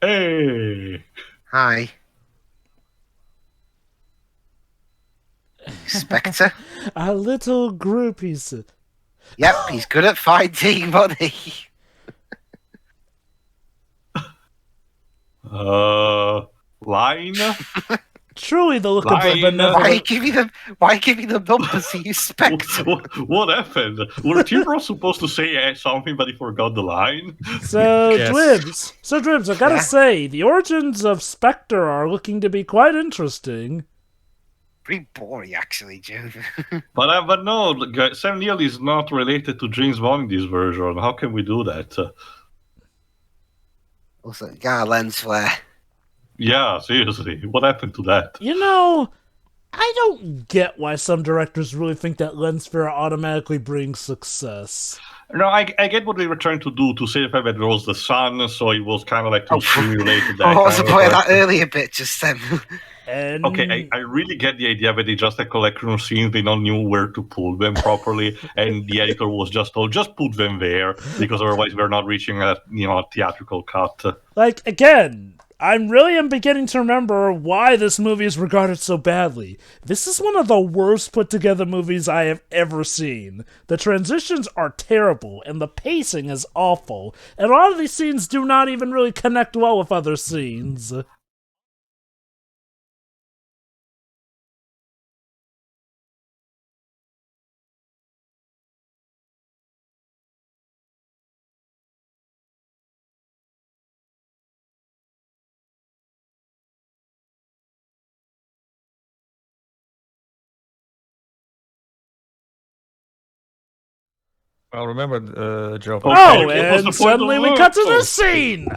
Hey! Hi. Spectre? A little group, he said. Yep, he's good at finding money. Line? Truly the look of the benevolent. Why give me the numbers, you Spectre? What happened? Were Timber supposed to say something, but he forgot the line? So, Dribs, I gotta say, the origins of Spectre are looking to be quite interesting. Pretty boring, actually, Joe. But no, Sam Neill is not related to James Bond in this version. How can we do that? Also, got a lens flare. Yeah, seriously. What happened to that? I don't get why some directors really think that lens flare automatically brings success. No, I get what they were trying to do to say the fact that there was the sun, so it was kind of like to simulate that. I was playing that earlier bit just then. Okay, I really get the idea that they just had collection scenes, they don't knew where to pull them properly, and the editor was just told, just put them there, because otherwise we're not reaching a theatrical cut. Like, again, I really am beginning to remember why this movie is regarded so badly. This is one of the worst put-together movies I have ever seen. The transitions are terrible, and the pacing is awful, and a lot of these scenes do not even really connect well with other scenes. Well, remember, Joe. Oh, and suddenly we cut to this scene.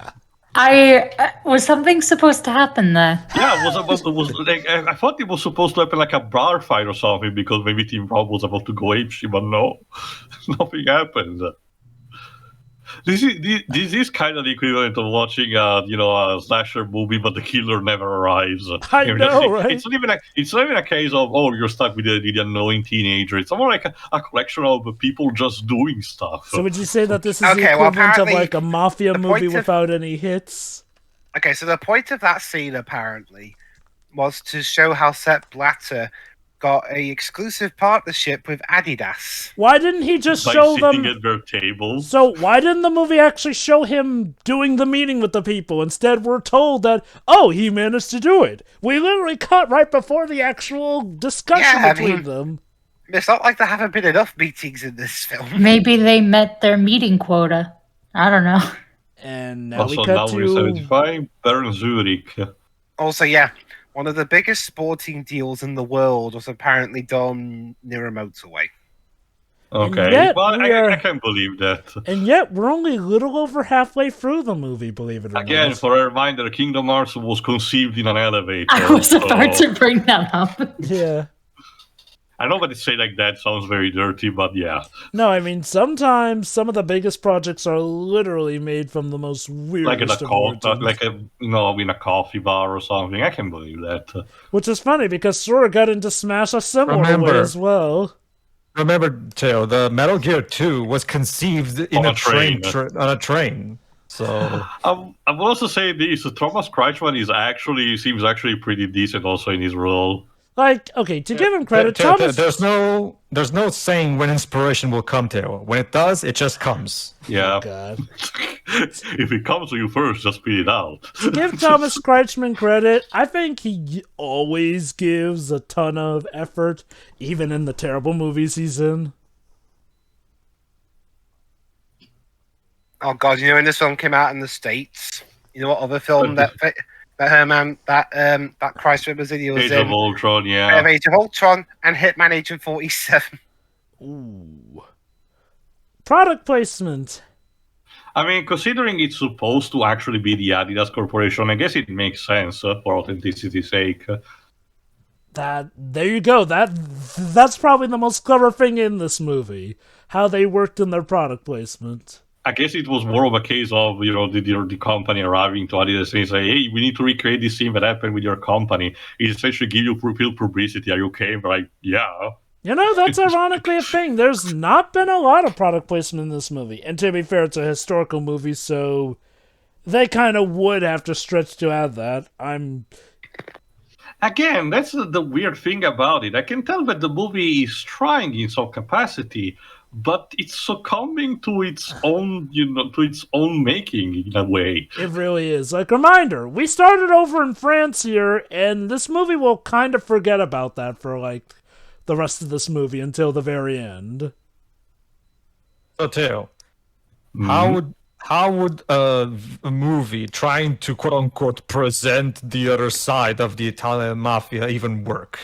Was something supposed to happen there? Yeah, I thought it was supposed to happen like a bar fight or something because maybe Team Rob was about to go apeshit, but no, nothing happened. This is kind of the equivalent of watching a slasher movie, but the killer never arrives. I know, right? It's not even a case of you're stuck with the annoying teenager. It's more like a collection of people just doing stuff. So would you say that this is the equivalent of like a mafia movie without any hits? Okay, so the point of that scene apparently was to show how Sepp Blatter got a exclusive partnership with Adidas. Why didn't he just show them at their tables? So why didn't the movie actually show him doing the meeting with the people? Instead, we're told that he managed to do it. We literally cut right before the actual discussion between them. It's not like there haven't been enough meetings in this film. Maybe they met their meeting quota. I don't know. And now also, we cut to 75, Bern Zurich. Also, yeah. One of the biggest sporting deals in the world was apparently done near a motorway. Okay, well, I can't believe that. And yet, we're only a little over halfway through the movie, believe it or not. Again, for a reminder, Kingdom Hearts was conceived in an elevator. I was about to bring that up. Yeah. I know that it say like that sounds very dirty, but yeah. No, I mean, sometimes some of the biggest projects are literally made from the most weirdest of origins. In a coffee bar or something. I can believe that. Which is funny, because Sora got into Smash a similar way as well. Remember, Teo, the Metal Gear 2 was conceived in a train. On a train. So I will also say this: Thomas Kretschmann seems actually pretty decent also in his role. Like, okay, to give him credit, Thomas... There's no saying when inspiration will come, Teo. When it does, it just comes. Yeah. Oh, God. If it comes to you first, just spit it out. To give Thomas Kretschmann credit, I think he always gives a ton of effort, even in the terrible movies he's in. Oh, God, when this film came out in the States, you know what other film that Kretschmann was in? He was Age of Ultron, yeah. Age of Ultron and Hitman Agent 47. Ooh. Product placement. I mean, considering it's supposed to actually be the Adidas Corporation, I guess it makes sense for authenticity's sake. There you go. That's probably the most clever thing in this movie. How they worked in their product placement. I guess it was more of a case of, the company arriving to Adidas and say, hey, we need to recreate this scene that happened with your company. It essentially give you real publicity. Are you okay? But like, yeah. That's ironically a thing. There's not been a lot of product placement in this movie. And to be fair, it's a historical movie, so they kind of would have to stretch to add that. Again, that's the weird thing about it. I can tell that the movie is trying in some capacity, but it's succumbing to its own, making in a way. It really is. Like, reminder, we started over in France here, and this movie will kind of forget about that for, like, the rest of this movie until the very end. So, Teo, how would a movie trying to quote-unquote present the other side of the Italian mafia even work?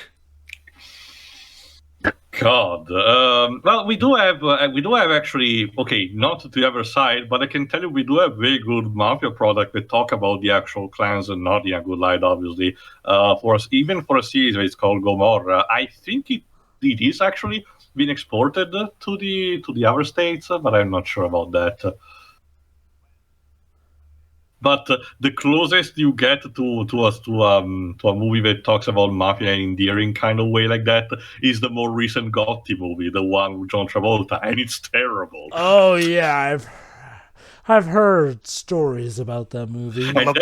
God. Well, we do have actually, okay, not the other side, but I can tell you we do have very good mafia product that talk about the actual clans and not in a good light, obviously. Even for a series that is called Gomorrah, I think it is actually been exported to the other states, but I'm not sure about that. But the closest you get to a movie that talks about mafia in an endearing kind of way like that is the more recent Gotti movie, the one with John Travolta, and it's terrible. Oh yeah, I've heard stories about that movie. And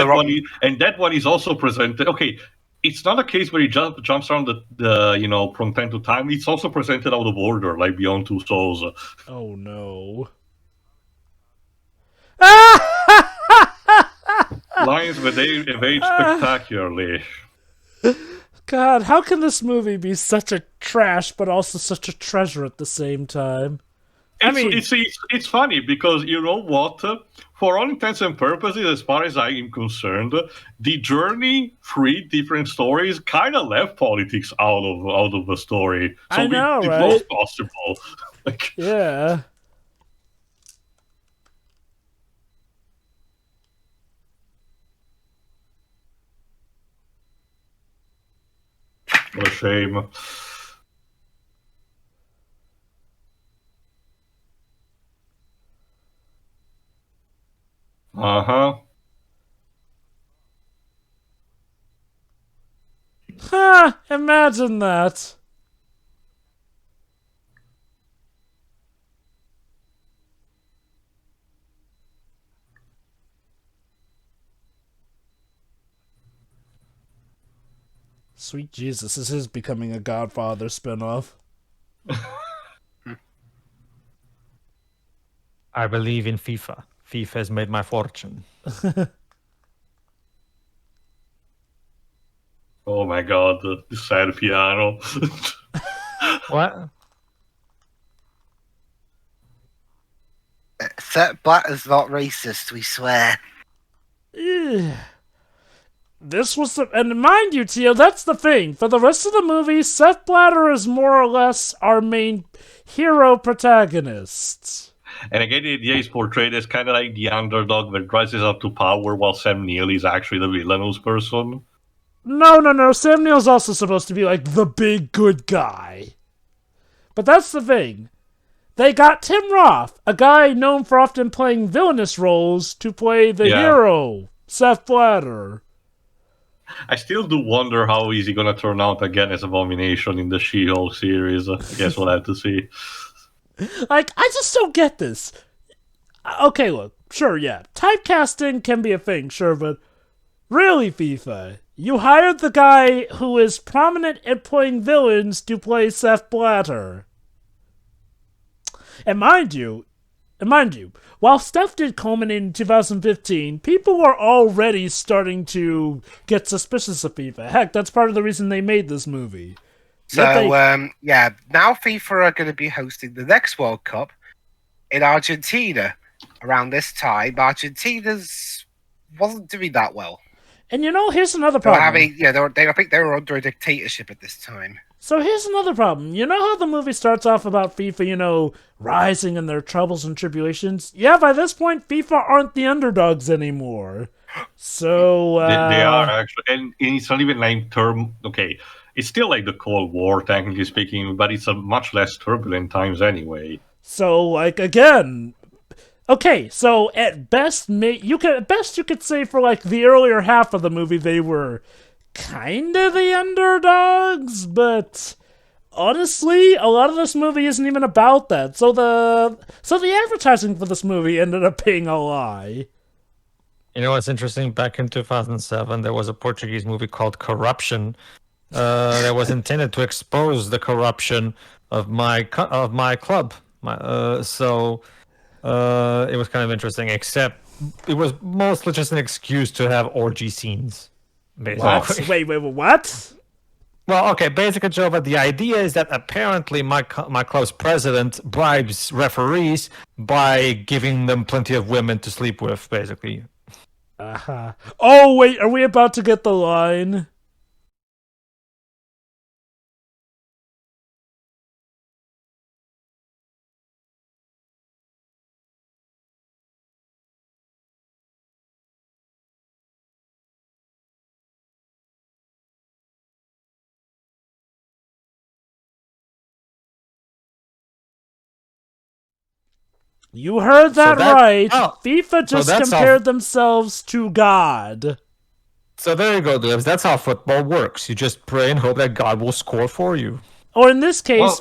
that one is also presented. Okay, it's not a case where he jumps around the from time to time. It's also presented out of order, like Beyond Two Souls. Oh no. Lines where they evade spectacularly. God, how can this movie be such a trash but also such a treasure at the same time? It's funny because you know what? For all intents and purposes, as far as I am concerned, the Journey 3 different stories kind of left politics out of the story. So I know, it right? was possible. Yeah. What a shame. Uh-huh. Ha! Imagine that. Sweet Jesus, this is becoming a Godfather spinoff. I believe in FIFA. FIFA has made my fortune. Oh my god, the sad piano. What? Sepp Blatter's not racist, we swear. This was the... And mind you, Tio, that's the thing. For the rest of the movie, Sepp Blatter is more or less our main hero protagonist. And again, the idea is portrayed as kind of like the underdog that rises up to power while Sam Neill is actually the villainous person. No. Sam Neill's also supposed to be like the big good guy. But that's the thing. They got Tim Roth, a guy known for often playing villainous roles, to play the hero, Sepp Blatter. I still do wonder how is he going to turn out again as Abomination in the She-Hulk series. I guess we'll have to see. Like, I just don't get this. Okay, look, sure, yeah. Typecasting can be a thing, sure, but really, FIFA, you hired the guy who is prominent at playing villains to play Sepp Blatter. And mind you, while stuff did culminate in 2015, people were already starting to get suspicious of FIFA. Heck, that's part of the reason they made this movie. So, now FIFA are going to be hosting the next World Cup in Argentina around this time. Argentina's wasn't doing that well. And here's another problem. I think they were under a dictatorship at this time. So here's another problem. You know how the movie starts off about FIFA, rising in their troubles and tribulations? Yeah, by this point, FIFA aren't the underdogs anymore. So, They are, actually. And it's not even like term... Okay, it's still like the Cold War, technically speaking, but it's a much less turbulent times anyway. So, again... Okay, so at best, you could say for, the earlier half of the movie, they were kind of the underdogs, but honestly, a lot of this movie isn't even about that. So the advertising for this movie ended up being a lie. You know what's interesting? Back in 2007, there was a Portuguese movie called Corruption that was intended to expose the corruption of my club. It was kind of interesting, except it was mostly just an excuse to have orgy scenes. Basically. Wait, what? Well, okay, basic joke, but the idea is that apparently my club's president bribes referees by giving them plenty of women to sleep with, basically. Uh-huh. Oh, wait, are we about to get the line? You heard that right. FIFA just compared themselves to God. So there you go, Dibs. That's how football works. You just pray and hope that God will score for you. Or in this case,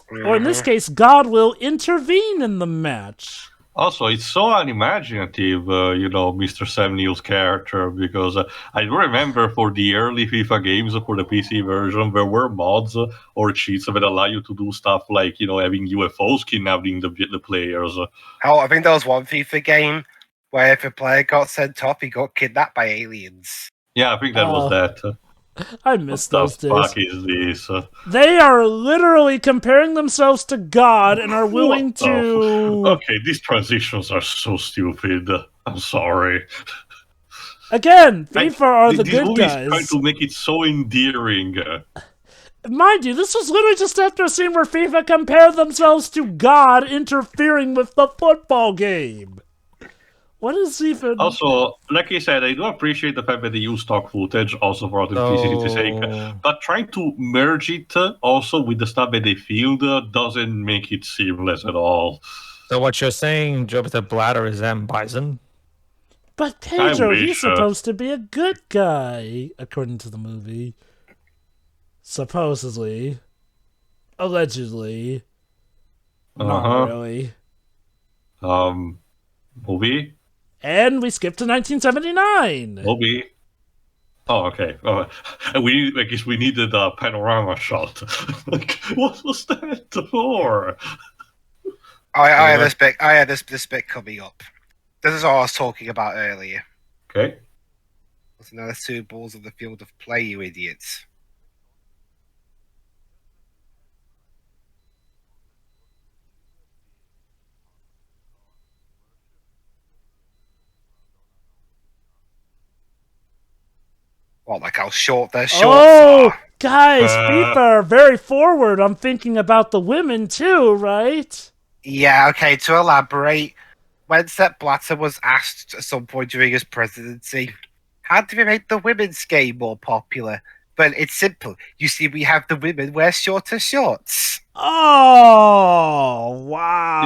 God will intervene in the match. Also, it's so unimaginative, Mr. Sam Neill's character, because I remember for the early FIFA games for the PC version, there were mods or cheats that allow you to do stuff like, having UFOs kidnapping the players. Oh, I think there was one FIFA game where if a player got sent off, he got kidnapped by aliens. Yeah, I think that was that. I miss those days. What the fuck is this? They are literally comparing themselves to God and are willing to... Okay, these transitions are so stupid. I'm sorry. Again, FIFA are the good guys. Trying to make it so endearing. Mind you, this was literally just after a scene where FIFA compared themselves to God interfering with the football game. What is even... Also, like I said, I do appreciate the fact that they use stock footage also for authenticity's sake, but trying to merge it also with the stuff that they filmed doesn't make it seamless at all. So what you're saying, Joe, the bladder is M. Bison? But Pedro, he's supposed to be a good guy, according to the movie. Supposedly. Allegedly. Not really. Movie? And we skipped to 1979. Movie. Oh, okay. I guess we needed a panorama shot. What was that for? I had this bit coming up. This is what I was talking about earlier. Okay. There's another 2 balls on the field of play, you idiots. What, like how short their shorts are? Guys, FIFA are very forward. I'm thinking about the women too, right? Yeah, okay, to elaborate, when Sepp Blatter was asked at some point during his presidency, how do we make the women's game more popular? Well, it's simple. You see, we have the women wear shorter shorts. Oh, wow.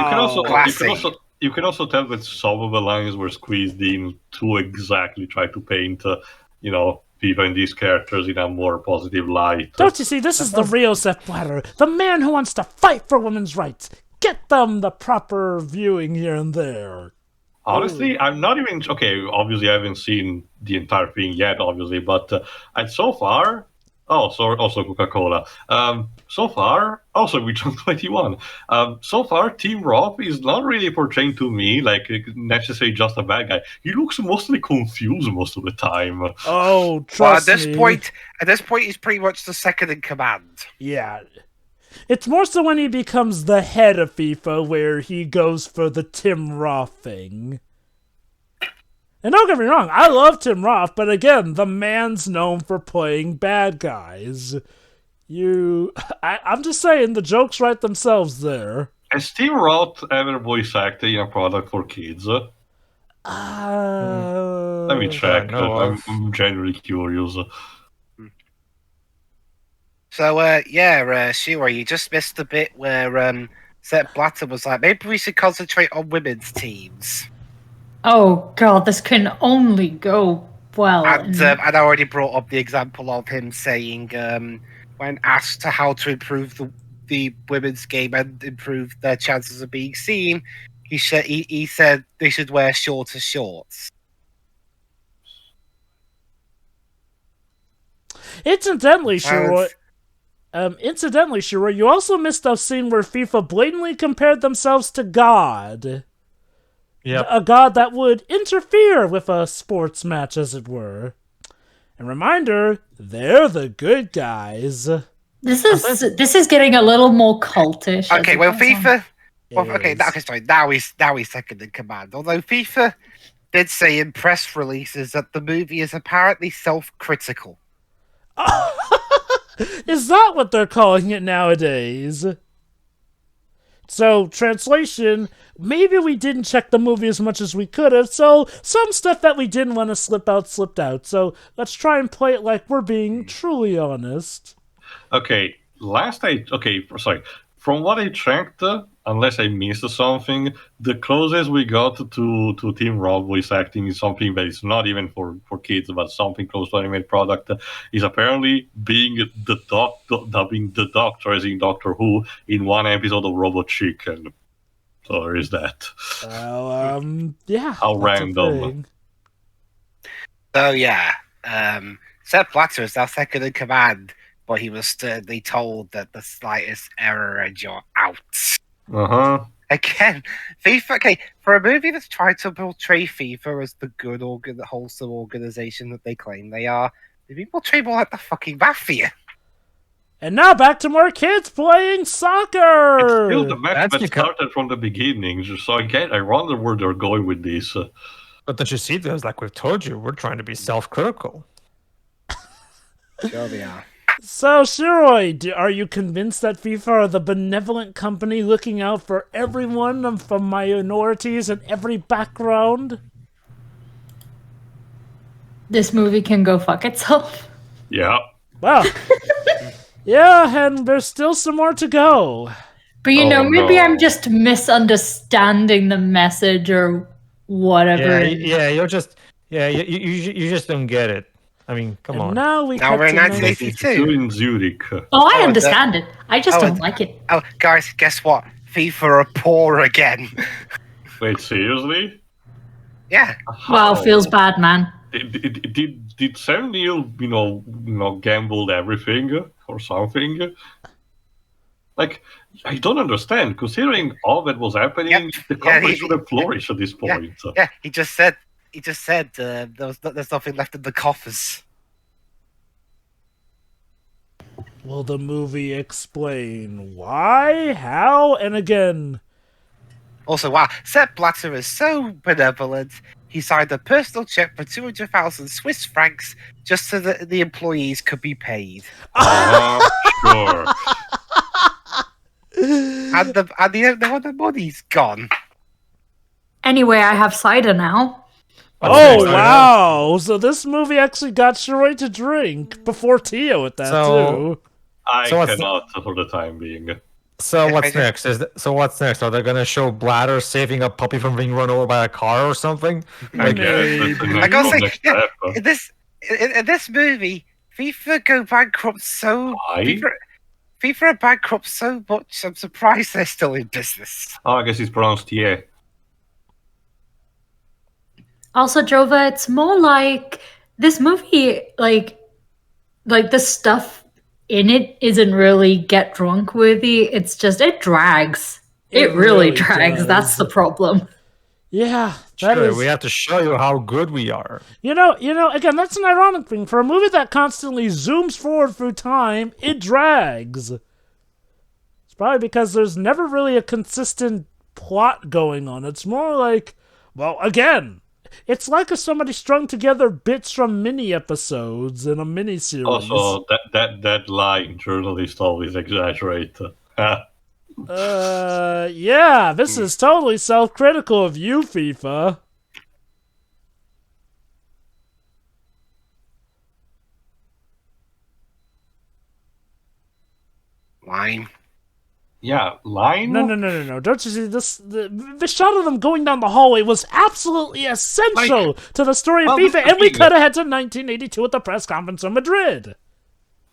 You can also tell that some of the lines were squeezed in to exactly try to paint, FIFA and these characters in a more positive light. Don't you see, this is the real Sepp Blatter, the man who wants to fight for women's rights. Get them the proper viewing here and there. Honestly, I'm not even... Okay, obviously I haven't seen the entire thing yet, obviously, but and so far... Oh, sorry, also Coca-Cola. So far, also Regiment 21. So far, Team Roth is not really portraying to me like necessarily just a bad guy. He looks mostly confused most of the time. Oh, trust me. At this point, he's pretty much the second in command. Yeah. It's more so when he becomes the head of FIFA where he goes for the Tim Roth thing. And don't get me wrong, I love Tim Roth, but again, the man's known for playing bad guys. I'm just saying, the jokes write themselves there. Has Tim Roth ever voice acted in a product for kids? Let me check. I'm genuinely curious. So, Shiro, you just missed the bit where Sepp Blatter was like, maybe we should concentrate on women's teams. Oh, God, this can only go well. And I already brought up the example of him saying, when asked to how to improve the women's game and improve their chances of being seen, he said they should wear shorter shorts. Incidentally, Shiro, you also missed a scene where FIFA blatantly compared themselves to God. Yep. A god that would interfere with a sports match, as it were. And reminder, they're the good guys. This is getting a little more cultish. Okay, well, FIFA... sorry. Now he's second in command. Although FIFA did say in press releases that the movie is apparently self-critical. Is that what they're calling it nowadays? So, translation, maybe we didn't check the movie as much as we could have, so some stuff that we didn't want to slip out, slipped out. So, let's try and play it like we're being truly honest. Okay, from what I checked, unless I missed something, the closest we got to Team Rob voice acting is something that is not even for kids, but something close to animated product, is apparently being dubbing the Doctor, as in Doctor Who, in one episode of Robot Chicken. So there is that. Well, yeah. How random. So yeah, Sepp Blatter is now second in command, but he was sternly told that the slightest error and you're out. Again, FIFA. Okay, for a movie that's trying to portray FIFA as the good, wholesome organization that they claim they are, they portray more like the fucking mafia. And now back to more kids playing soccer. It's still the match that started from the beginning. So again, I wonder where they're going with this. But don't you see, there's like we've told you, we're trying to be self-critical. Sure they are. So, Shiroi, are you convinced that FIFA are the benevolent company looking out for everyone from minorities and every background? This movie can go fuck itself. Yeah. Wow. Yeah, and there's still some more to go. But maybe I'm just misunderstanding the message or whatever. You just don't get it. I mean, come on. Now we're in 1982. In Zurich. Oh, I understand it. I just don't like it. Oh, guys, guess what? FIFA are poor again. Wait, seriously? Yeah. Wow, feels bad, man. Did Sam Neill, gambled everything or something? Like, I don't understand. Considering all that was happening, the company should have flourished at this point. Yeah, he just said there's nothing left in the coffers. Will the movie explain why, how, and again? Also, wow, Sepp Blatter is so benevolent. He signed a personal check for 200,000 Swiss francs just so that the employees could be paid. Sure. And the money's gone. Anyway, I have cider now. Oh, wow. So this movie actually got Sheree to drink before Tio at that, too. I cannot for the time being. So what's next? What's next? Are they gonna show Blatter saving a puppy from being run over by a car or something? I gotta say, in this movie, FIFA go bankrupt so. FIFA are bankrupt so much. I'm surprised they're still in business. Oh, I guess it's pronounced yeah. Also, Jova, it's more like this movie, like the stuff in it isn't really get drunk worthy. It's just it drags. It really drags. Does. That's the problem. Yeah, we have to show you how good we are. Again, that's an ironic thing. For a movie that constantly zooms forward through time, it drags. It's probably because there's never really a consistent plot going on. It's more like, well, again, it's like if somebody strung together bits from mini episodes in a mini series. Also, that line journalists always exaggerate. Yeah, this is totally self-critical of you, FIFA. Line. Yeah, line? No. Don't you see this? The shot of them going down the hallway was absolutely essential to the story of FIFA, and we could have had to 1982 at the press conference in Madrid.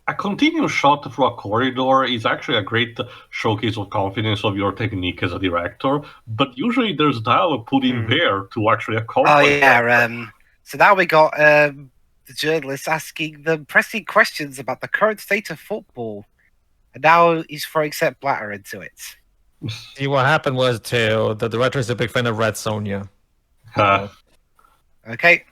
A continuous shot through a corridor is actually a great showcase of confidence of your technique as a director, but usually there's dialogue put in there to actually accompany. So now we got the journalists asking them pressing questions about the current state of football, and now he's throwing Sepp Blatter into it. See, what happened was, the director is a big fan of Red Sonja. Okay.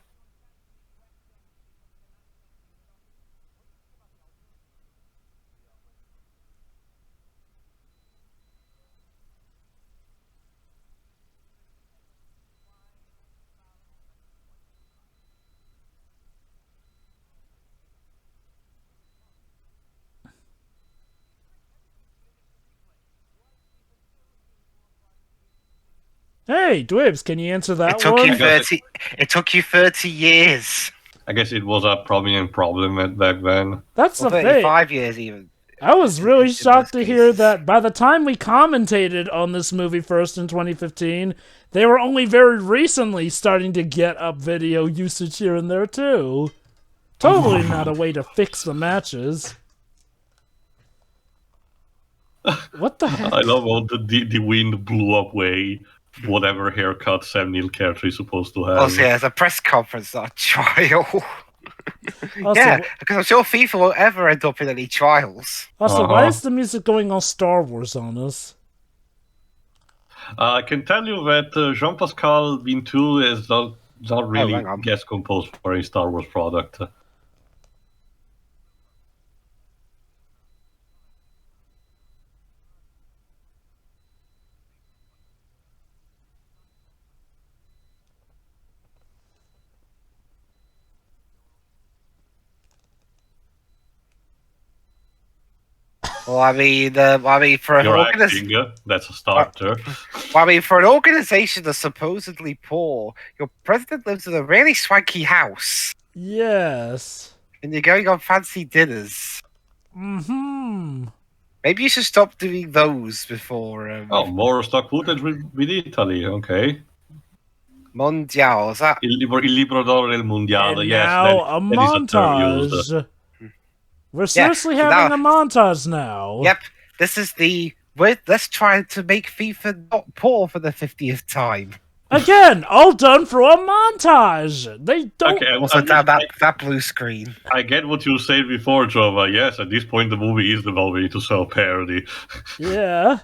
Hey, Dwibs, can you answer that It took you 30 years. I guess it was a prominent problem back then. That's the thing. 35 years even. I was really shocked to hear that by the time we commentated on this movie first in 2015, they were only very recently starting to get up video usage here and there too. Totally not a way to fix the matches. What the heck? I love how the wind blew up way whatever haircut Sam Neill character is supposed to have. Oh, yeah, it's a press conference, not a trial. Yeah, because I'm sure FIFA won't ever end up in any trials. Also, why is the music going all Star Wars on us? I can tell you that Jean-Pascal Vintou is not really guest composed for a Star Wars product. Well, I mean, for an organization, that's a starter. For an organization that's supposedly poor, your president lives in a really swanky house. Yes. And you're going on fancy dinners. Mm-hmm. Maybe you should stop doing those before. Oh, more stock footage with Italy. Okay. Mondial, is that? Il libro d'oro del mondiale. And Yes, now a that is a term used. montage. We're Yeah, seriously having a montage now. Yep, this is the. Let's try to make FIFA not poor for the 50th time. Again, all done for a montage. They don't. Okay, Also, down that blue screen. I get what you said before, Jova. Yes, at this point, the movie is the way to sell parody. Yeah.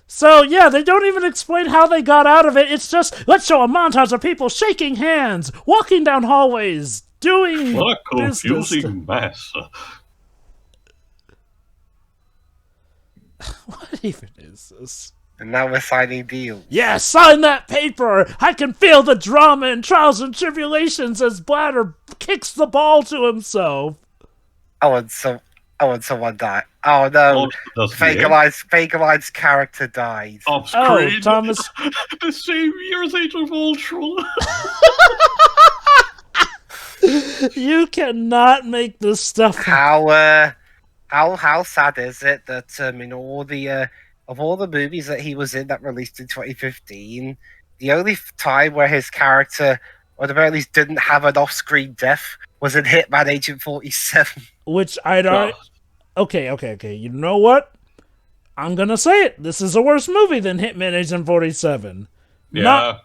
So, yeah, they don't even explain how they got out of it. It's just, let's show a montage of people shaking hands, walking down hallways, doing What a confusing business. mess. What even is this? And now we're signing deals. Yeah, sign that paper! I can feel the drama and trials and tribulations as Bladder kicks the ball to himself. And someone died. Oh no! Fagerline's character died. Off screen. Oh, Thomas. The same year as Age of Ultron. You cannot make this stuff up. How sad is it that in all the of all the movies that he was in that released in 2015, the only time where his character, or at the very least, didn't have an off-screen death was in Hitman Agent 47. Which I don't. Okay. You know what? I'm gonna say it. This is a worse movie than Hitman Agent 47. Yeah.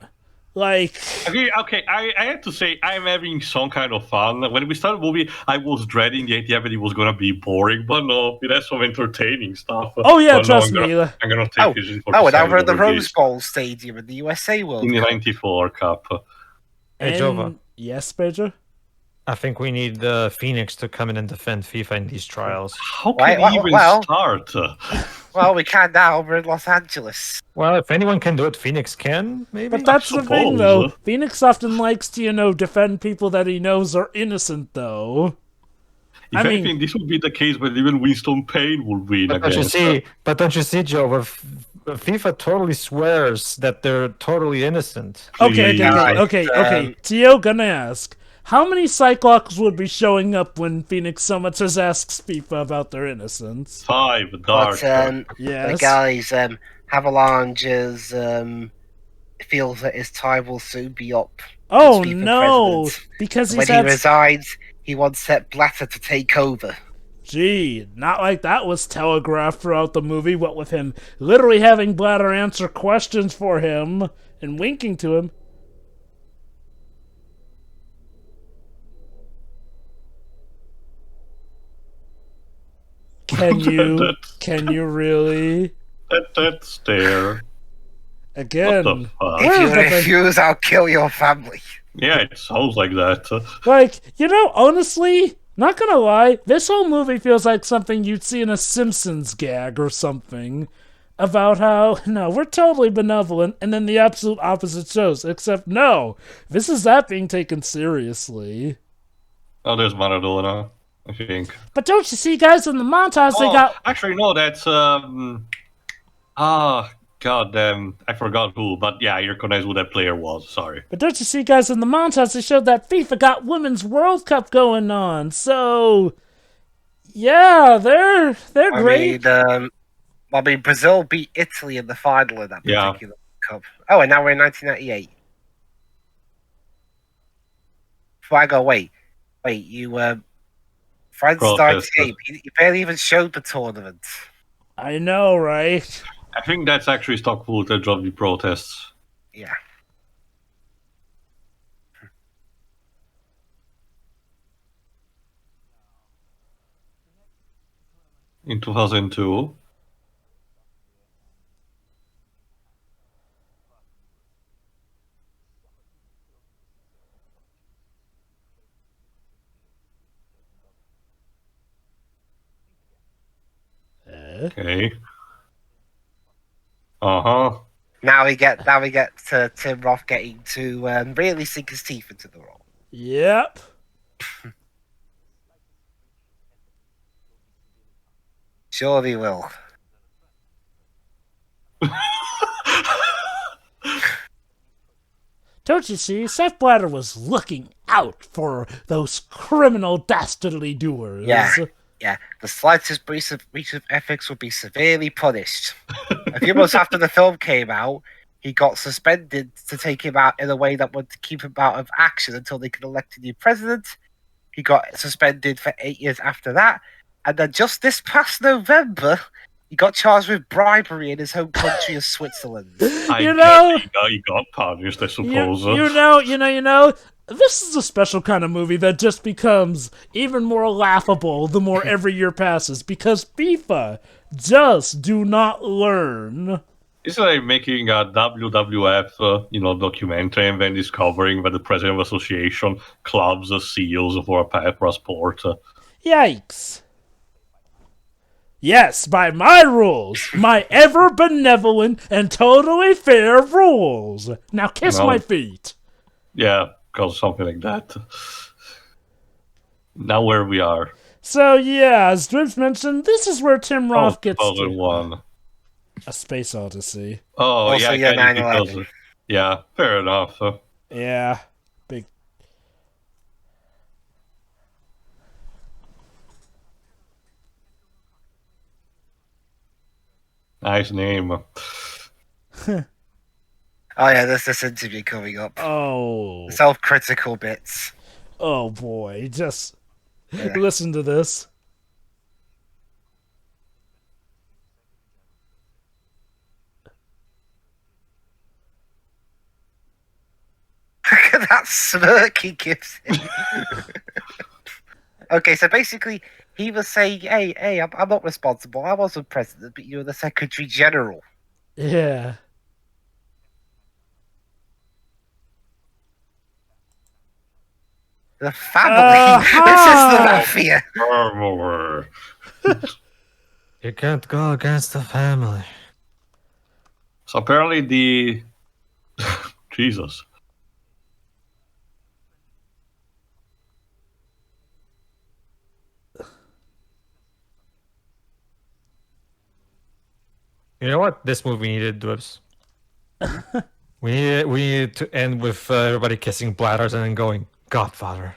Okay, I have to say, I'm having some kind of fun. When we started the movie, I was dreading the idea that it was going to be boring, but no, it has some entertaining stuff. Oh, yeah, but trust me. I'm going to take it in and now we're at the Rose Bowl Stadium in the USA World in the Cup. 94 Cup. Hey, Jova. Yes, Pedro? I think we need Phoenix to come in and defend FIFA in these trials. How can we even start? Well, we can now. We're in Los Angeles. Well, if anyone can do it, Phoenix can, maybe? But that's the thing, though. Phoenix often likes to, defend people that he knows are innocent, though. If anything, this would be the case where even Winston Payne would win again. But don't you see, Joe, where FIFA totally swears that they're totally innocent. Okay. Tio, gonna ask. How many Cyclops would be showing up when Phoenix Summoners asks FIFA about their innocence? 5, Dark. The guys, Avalanche's feels that his time will soon be up. Oh no! President. Because when he resigns, he wants Sepp Blatter to take over. Gee, not like that was telegraphed throughout the movie, what with him literally having Blatter answer questions for him and winking to him. Can you really? That stare. Again. If you refuse, I'll kill your family. Yeah, it sounds like that. Honestly, not gonna lie, this whole movie feels like something you'd see in a Simpsons gag or something. About how, no, we're totally benevolent, and then the absolute opposite shows. Except, no, this is that being taken seriously. Oh, there's Maradona, I think. But don't you see, guys, in the montage they got... Actually, no, that's, goddamn, I forgot who, but yeah, I recognize who that player was, sorry. But don't you see, guys, in the montage they showed that FIFA got Women's World Cup going on, so... Yeah, they're great. Brazil beat Italy in the final of that particular cup. Oh, and now we're in 1998. Before I go, wait, France 98, you barely even showed the tournament. I know, right? I think that's actually stock footage of the protests. Yeah. In 2002. Okay. Now we get to Tim Roth getting to really sink his teeth into the role. Yep. Sure he will. Don't you see? Sepp Blatter was looking out for those criminal, dastardly doers. Yeah. The slightest breach of ethics would be severely punished. A few months after the film came out, he got suspended to take him out in a way that would keep him out of action until they could elect a new president. He got suspended for 8 years after that. And then just this past November, he got charged with bribery in his home country of Switzerland. He got punished, I suppose. You know. This is a special kind of movie that just becomes even more laughable the more every year passes, because FIFA just do not learn. It's like making a WWF, documentary and then discovering that the president of the association clubs seals for a sport. Yikes. Yes, by my rules, my ever-benevolent and totally fair rules. Now kiss my feet. Yeah, because something like that. Now where we are. So yeah, as Dribs mentioned, this is where Tim Roth gets to... A Space Odyssey. Oh, also, yeah, yeah, fair enough. Yeah, big... Nice name. Oh yeah, there's this interview coming up. Oh. The self-critical bits. Oh boy, just listen to this. Look at that smirk he gives him. Okay, so basically, he was saying, hey, I'm not responsible. I wasn't president, but you're the Secretary General. Yeah. The family. This is the mafia. You can't go against the family. So apparently Jesus. You know what this movie needed, Dwebs? we needed to end with everybody kissing bladders and then going, Godfather.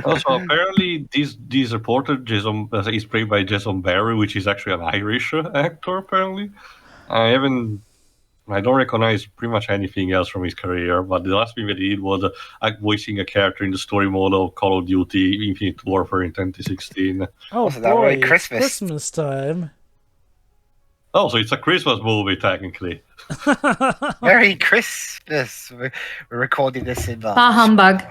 Also, apparently, this reporter Jason is played by Jason Barry, which is actually an Irish actor. Apparently, I don't recognize pretty much anything else from his career. But the last thing that he did was voicing a character in the story mode of Call of Duty: Infinite Warfare in 2016. Oh boy, it's Christmas time. Oh, so it's a Christmas movie, technically. Merry Christmas. We're recording this in March. Humbug.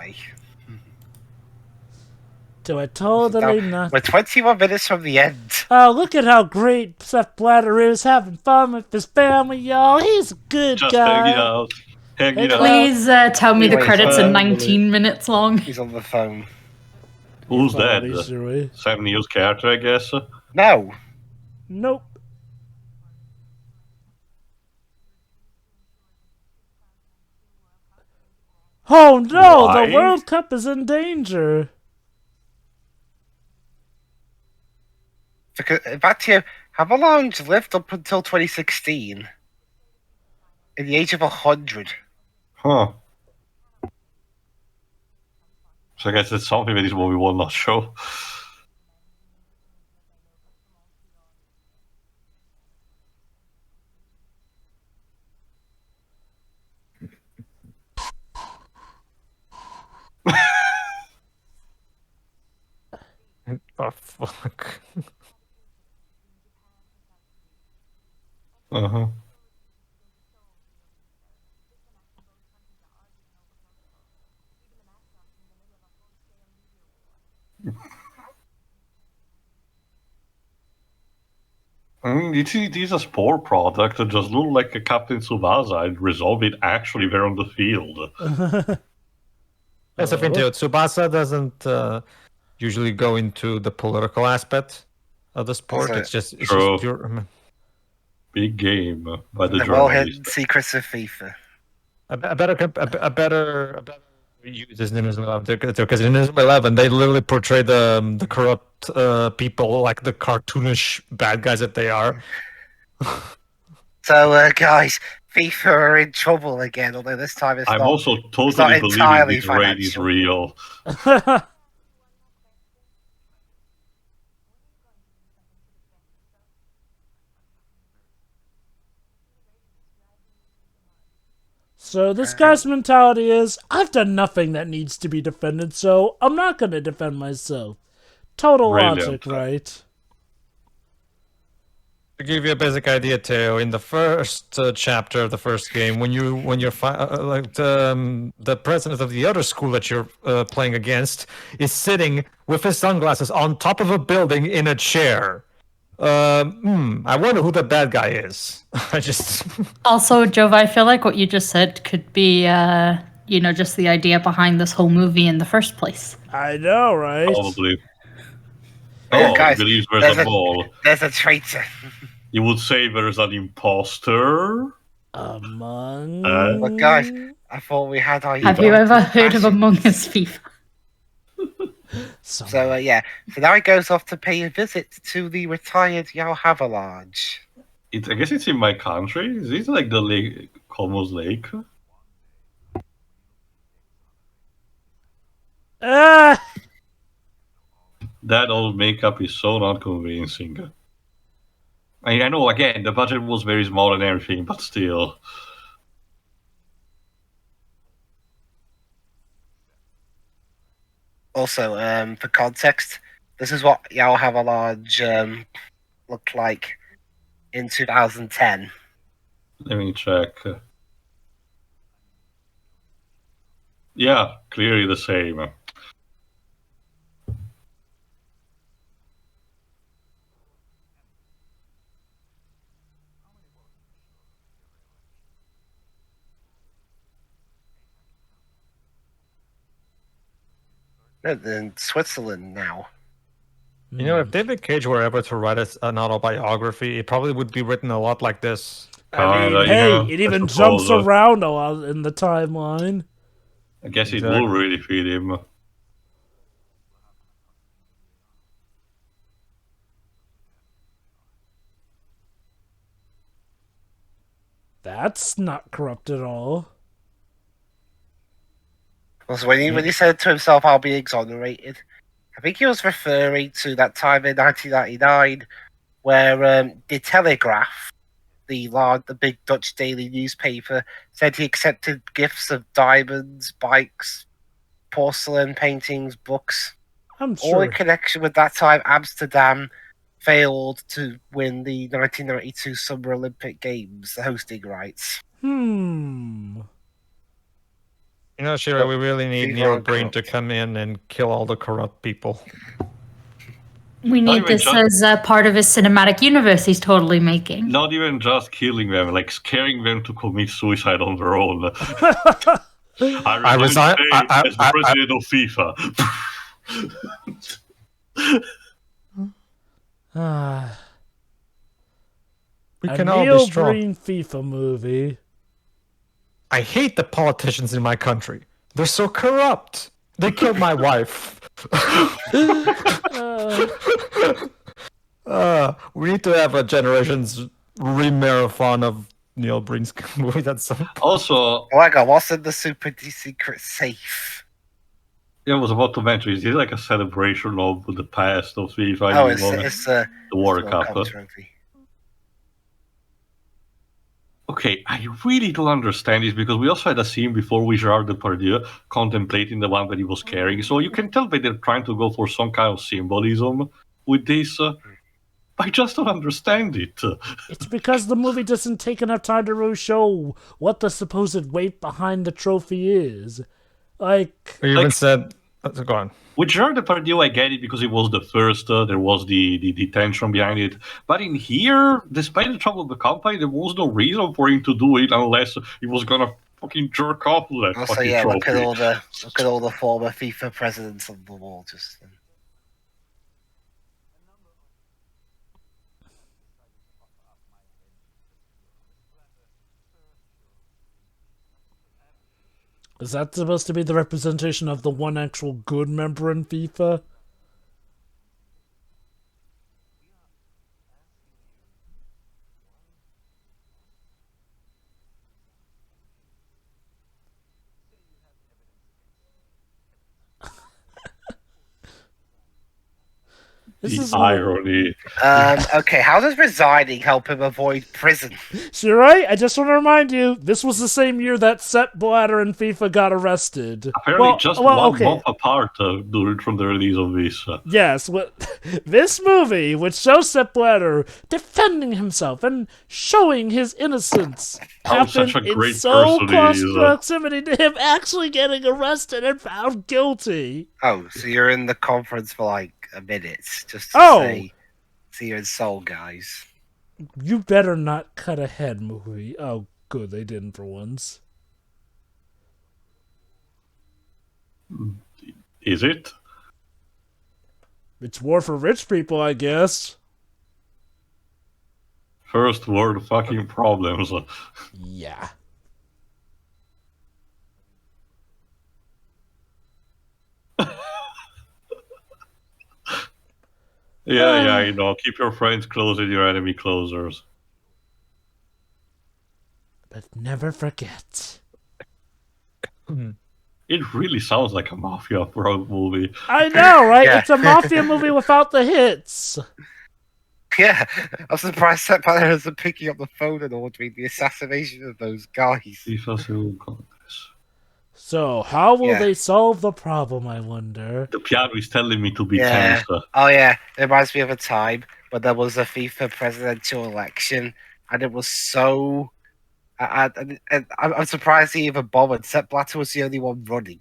Do I totally not? We're 21 minutes from the end. Oh, look at how great Sepp Blatter is, having fun with his family, y'all. He's a good Just guy. hanging out. Please tell me the credits are 19 minutes long. He's on the phone. Who's that? Easter, Sam Neill's character, I guess. No. Nope. Oh no, Why? the World Cup is in danger. Because, back to you, Havelange lived up until 2016. At the age of 100. Huh. So I guess it's something that this movie will not show. Oh, fuck. Uh-huh. I mean, it is a sport product. It just looked like a Captain Tsubasa. I'd resolve it actually there on the field. That's the thing too. Tsubasa doesn't usually go into the political aspect of the sport. It's just pure... Big game by the well hidden secrets of FIFA. A better use is Ninja 11 because in Ninja 11 they literally portray the corrupt people like the cartoonish bad guys that they are. So guys, FIFA are in trouble again, although this time it's I'm not. also It's not totally believing entirely this raid is financial. real. So this guy's mentality is, I've done nothing that needs to be defended, so I'm not going to defend myself. Total logic, right? To give you a basic idea, Teo, in the first chapter of the first game, when you're like the president of the other school that you're playing against is sitting with his sunglasses on top of a building in a chair. I wonder who the bad guy is. I just Also, Jove, I feel like what you just said could be, just the idea behind this whole movie in the first place. I know, right? Probably. Oh, He guys, believes there's a ball. There's a traitor. You would say there's an imposter? Among... But guys, I thought we had our... Have you ever heard of Among Us FIFA? So yeah, so now he goes off to pay a visit to the retired Yao Havilage. I guess it's in my country. Is it like the lake, Como's Lake? Ah! That old makeup is so not convincing. I mean, I know, again, the budget was very small and everything, but still. Also, for context, this is what Yao Havilage looked like in 2010. Let me check. Yeah, clearly the same. In Switzerland now. You know, if David Cage were ever to write an autobiography, it probably would be written a lot like this. Kinda, hey, yeah, it even I jumps suppose. around a lot in the timeline. I guess it Exactly. will really fit him. That's not corrupt at all. Also, when he said to himself, "I'll be exonerated," I think he was referring to that time in 1999 where the Telegraph, the big Dutch daily newspaper, said he accepted gifts of diamonds, bikes, porcelain, paintings, books. I'm All sure. in connection with that time Amsterdam failed to win the 1992 Summer Olympic Games, the hosting rights. You know, Shira, we really need FIFA Neil are Breen corrupt. to come in and kill all the corrupt people. We need this as part of his cinematic universe he's totally making. Not even just killing them, like scaring them to commit suicide on their own. I resign as the president of FIFA. We a can all be Neil strong. Breen FIFA movie. I hate the politicians in my country. They're so corrupt. They killed my wife. We need to have a Generations re-marathon of Neil Breen's movie. That's also. Oh my god, what's in the super secret safe? Yeah, I was about to mention, is it like a celebration of the past of FIFA? Oh, it's the World Cup. Trophy. Okay, I really don't understand this because we also had a scene before with Gerard Depardieu contemplating the one that he was carrying. So you can tell that they're trying to go for some kind of symbolism with this. I just don't understand it. It's because the movie doesn't take enough time to really show what the supposed weight behind the trophy is. Like, you even said. Go on. With Gerard Depardieu, I get it because it was the first. There was the tension behind it. But in here, despite the trouble of the company, there was no reason for him to do it unless he was gonna fucking jerk off that also, fucking yeah, trophy. look at all the former FIFA presidents on the wall. Just. is that supposed to be the representation of the one actual good member in FIFA? The irony. Okay, how does resigning help him avoid prison? Shirai, I just want to remind you, this was the same year that Sepp Blatter and FIFA got arrested. Apparently, just one month apart from the release of this. Yes, this movie, which shows Sepp Blatter defending himself and showing his innocence, happened in so close proximity to him actually getting arrested and found guilty. Oh, so you're in the conference for like a minute, just to say, see you're in Seoul, guys. You better not cut ahead, movie. Oh, good, they didn't for once. Is it? It's war for rich people, I guess. First world fucking problems. Yeah. Yeah, you know, keep your friends close and your enemy closer. But never forget. It really sounds like a mafia movie. I know, right? Yeah. It's a mafia movie without the hits. Yeah, I'm surprised Sepp Blatter isn't picking up the phone and ordering the assassination of those guys. So, how will they solve the problem, I wonder? The piano is telling me to be tense. Oh, yeah. It reminds me of a time when there was a FIFA presidential election, and it was so... I'm surprised he even bothered. Sepp Blatter was the only one running.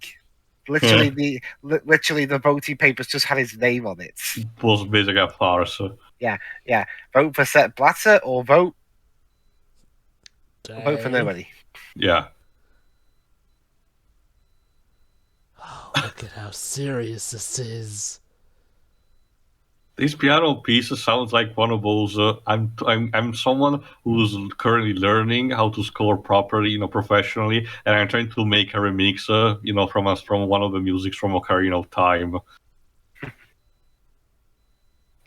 Literally, the voting papers just had his name on it. It was basically a farce. Yeah. Vote for Sepp Blatter or vote for nobody. Yeah. Oh, look at how serious this is. This piano piece sounds like one of those. I'm someone who's currently learning how to score properly, professionally, and I'm trying to make a remix, from one of the musics from Ocarina of Time.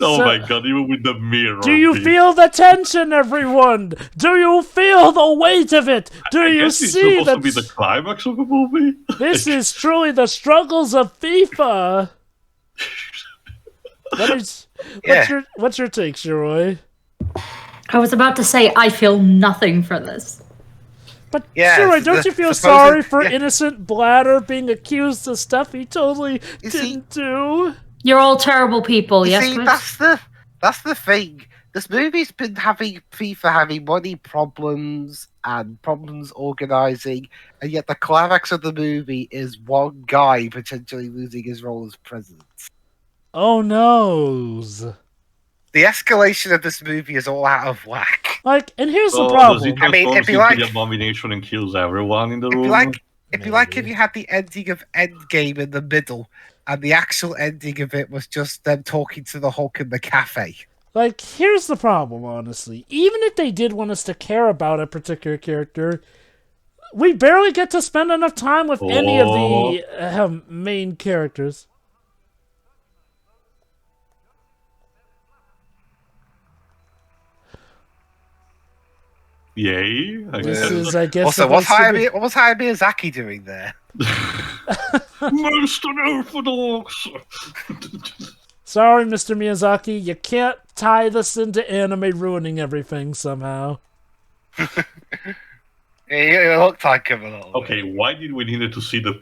Oh my god, even with the mirror. Do you feel the tension, everyone? Do you feel the weight of it? Do you see that? It's supposed to be the climax of the movie. This is truly the struggles of FIFA. What's your take, Shiroi? I was about to say I feel nothing for this. But Shiroi, don't you feel sorry for innocent Blatter being accused of stuff he totally didn't do? You're all terrible people, yes? See, that's the thing. This movie's been having FIFA having money problems and problems organising, and yet the climax of the movie is one guy potentially losing his role as president. Oh no! The escalation of this movie is all out of whack. And here's the problem. I mean, it'd be like the abomination and kills everyone in the room. It'd be like if you had the ending of Endgame in the middle, and the actual ending of it was just them talking to the Hulk in the cafe. Here's the problem, honestly. Even if they did want us to care about a particular character, we barely get to spend enough time with any of the main characters. Yay! I guess. Also, what's Hayao Miyazaki doing there? Most unorthodox. Sorry, Mr. Miyazaki, you can't tie this into anime ruining everything somehow. It looked like him a little. Okay, why did we need to see the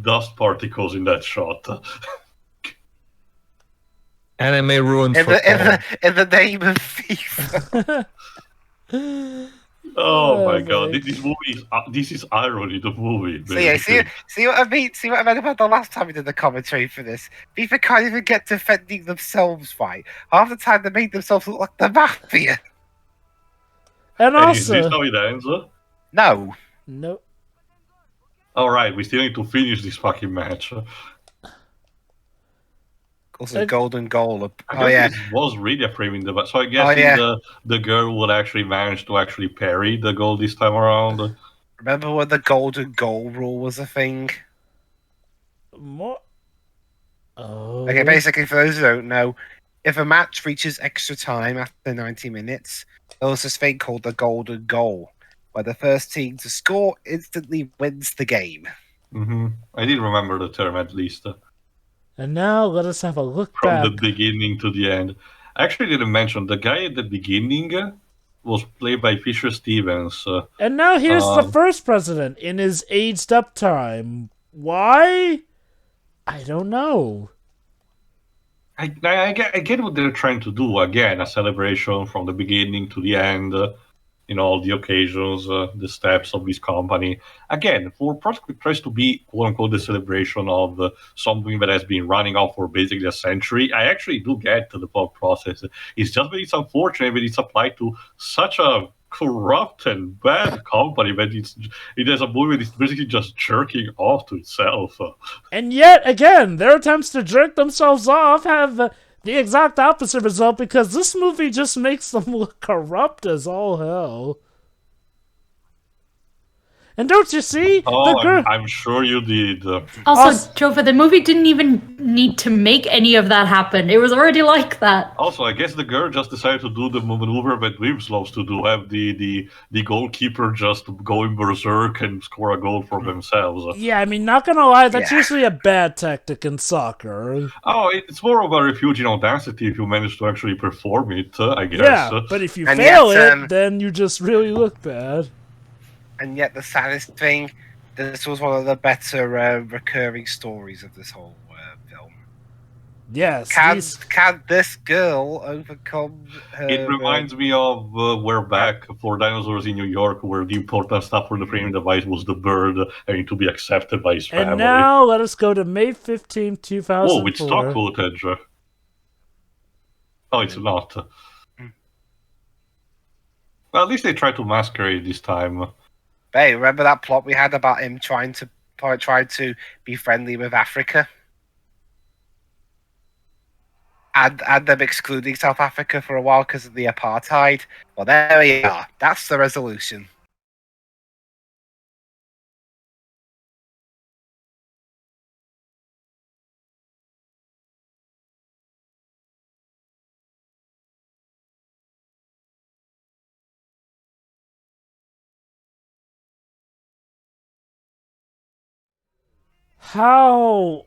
dust particles in that shot? Anime ruined in the name of FIFA. Oh my god, this is irony, the movie. See what I mean? See what I meant about the last time we did the commentary for this? FIFA can't even get defending themselves right. Half the time they made themselves look like the mafia. And also... Is this how it ends? No. Nope. Alright, we still need to finish this fucking match. Also, golden goal. It was really a framing device. So I guess the girl would actually manage to actually parry the goal this time around. Remember when the golden goal rule was a thing? What? Oh. Okay, basically, for those who don't know, if a match reaches extra time after 90 minutes, there was this thing called the golden goal, where the first team to score instantly wins the game. Mm-hmm. I did remember the term at least. And now let us have a look from back. the beginning to the end. I actually didn't mention the guy at the beginning was played by Fisher Stevens. And now here's the first president in his aged up time. Why? I don't know. I get what they're trying to do. Again, a celebration from the beginning to the end. All the occasions, the steps of this company. Again, for Project tries to be quote unquote the celebration of something that has been running off for basically a century. I actually do get to the thought process. It's just that it's unfortunate that it's applied to such a corrupt and bad company that it has a movie that's basically just jerking off to itself. And yet again, their attempts to jerk themselves off have the exact opposite result, because this movie just makes them look corrupt as all hell. And don't you see? Oh, I'm sure you did. Also, Jova, the movie didn't even need to make any of that happen. It was already like that. Also, I guess the girl just decided to do the maneuver that Wims loves to do, have the goalkeeper just go in berserk and score a goal for themselves. Yeah, I mean, not gonna lie, that's usually a bad tactic in soccer. Oh, it's more of a refuge in audacity if you manage to actually perform it, I guess. Yeah, but if you fail it, then you just really look bad. And yet the saddest thing, this was one of the better recurring stories of this whole film. Yes. Can this girl overcome her... It reminds me of We're Back for Dinosaurs in New York, where the important stuff for the framing device was the bird having to be accepted by his family. And now let us go to May 15, 2004. Oh, with stock footage. Oh, it's not. Well, at least they tried to masquerade this time. Hey, remember that plot we had about him trying to be friendly with Africa? And them excluding South Africa for a while because of the apartheid? Well, there we are. That's the resolution. How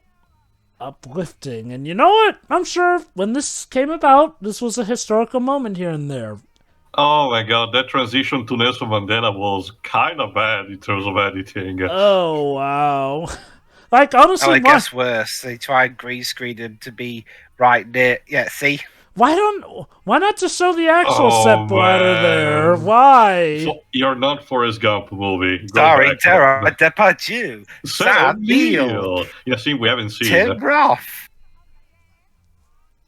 uplifting. And you know what? I'm sure when this came about, this was a historical moment here and there. Oh my god, that transition to Nelson Mandela was kind of bad in terms of editing. Oh, wow. Like, honestly... Oh, it gets worse. They tried green screen him to be right near... Yeah, see? Why not just show the actual set bladder there? Why? So you're not Forrest Gump movie. Starring Gerard Depardieu, Sam Neill. You see, we haven't seen Tim Roth.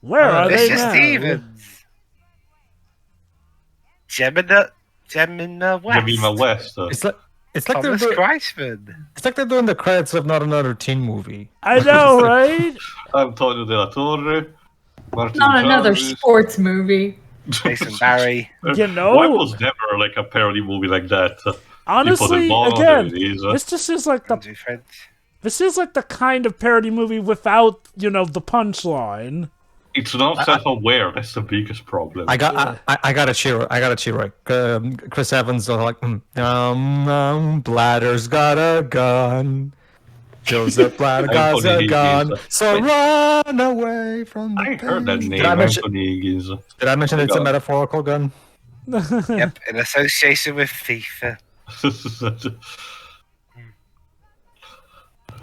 Where are they now? Stevens. Gemina West. Gemina West. It's like Thomas Kreisman. It's like they're doing the credits of not another teen movie. I know, right? Antonio De La Torre. Martin Not another Jarvis. sports movie. Jason Barry. You know, why was never like a parody movie like that? Honestly, again, this just is like the kind of parody movie without, the punchline. It's not self-aware. That's the biggest problem. I got a cheer. Chris Evans is like, Bladder's got a gun. Joseph Bladder got a gun. So run away from the I heard that name, Anthony Higgins. Did I mention it's a metaphorical gun? Yep, in association with FIFA.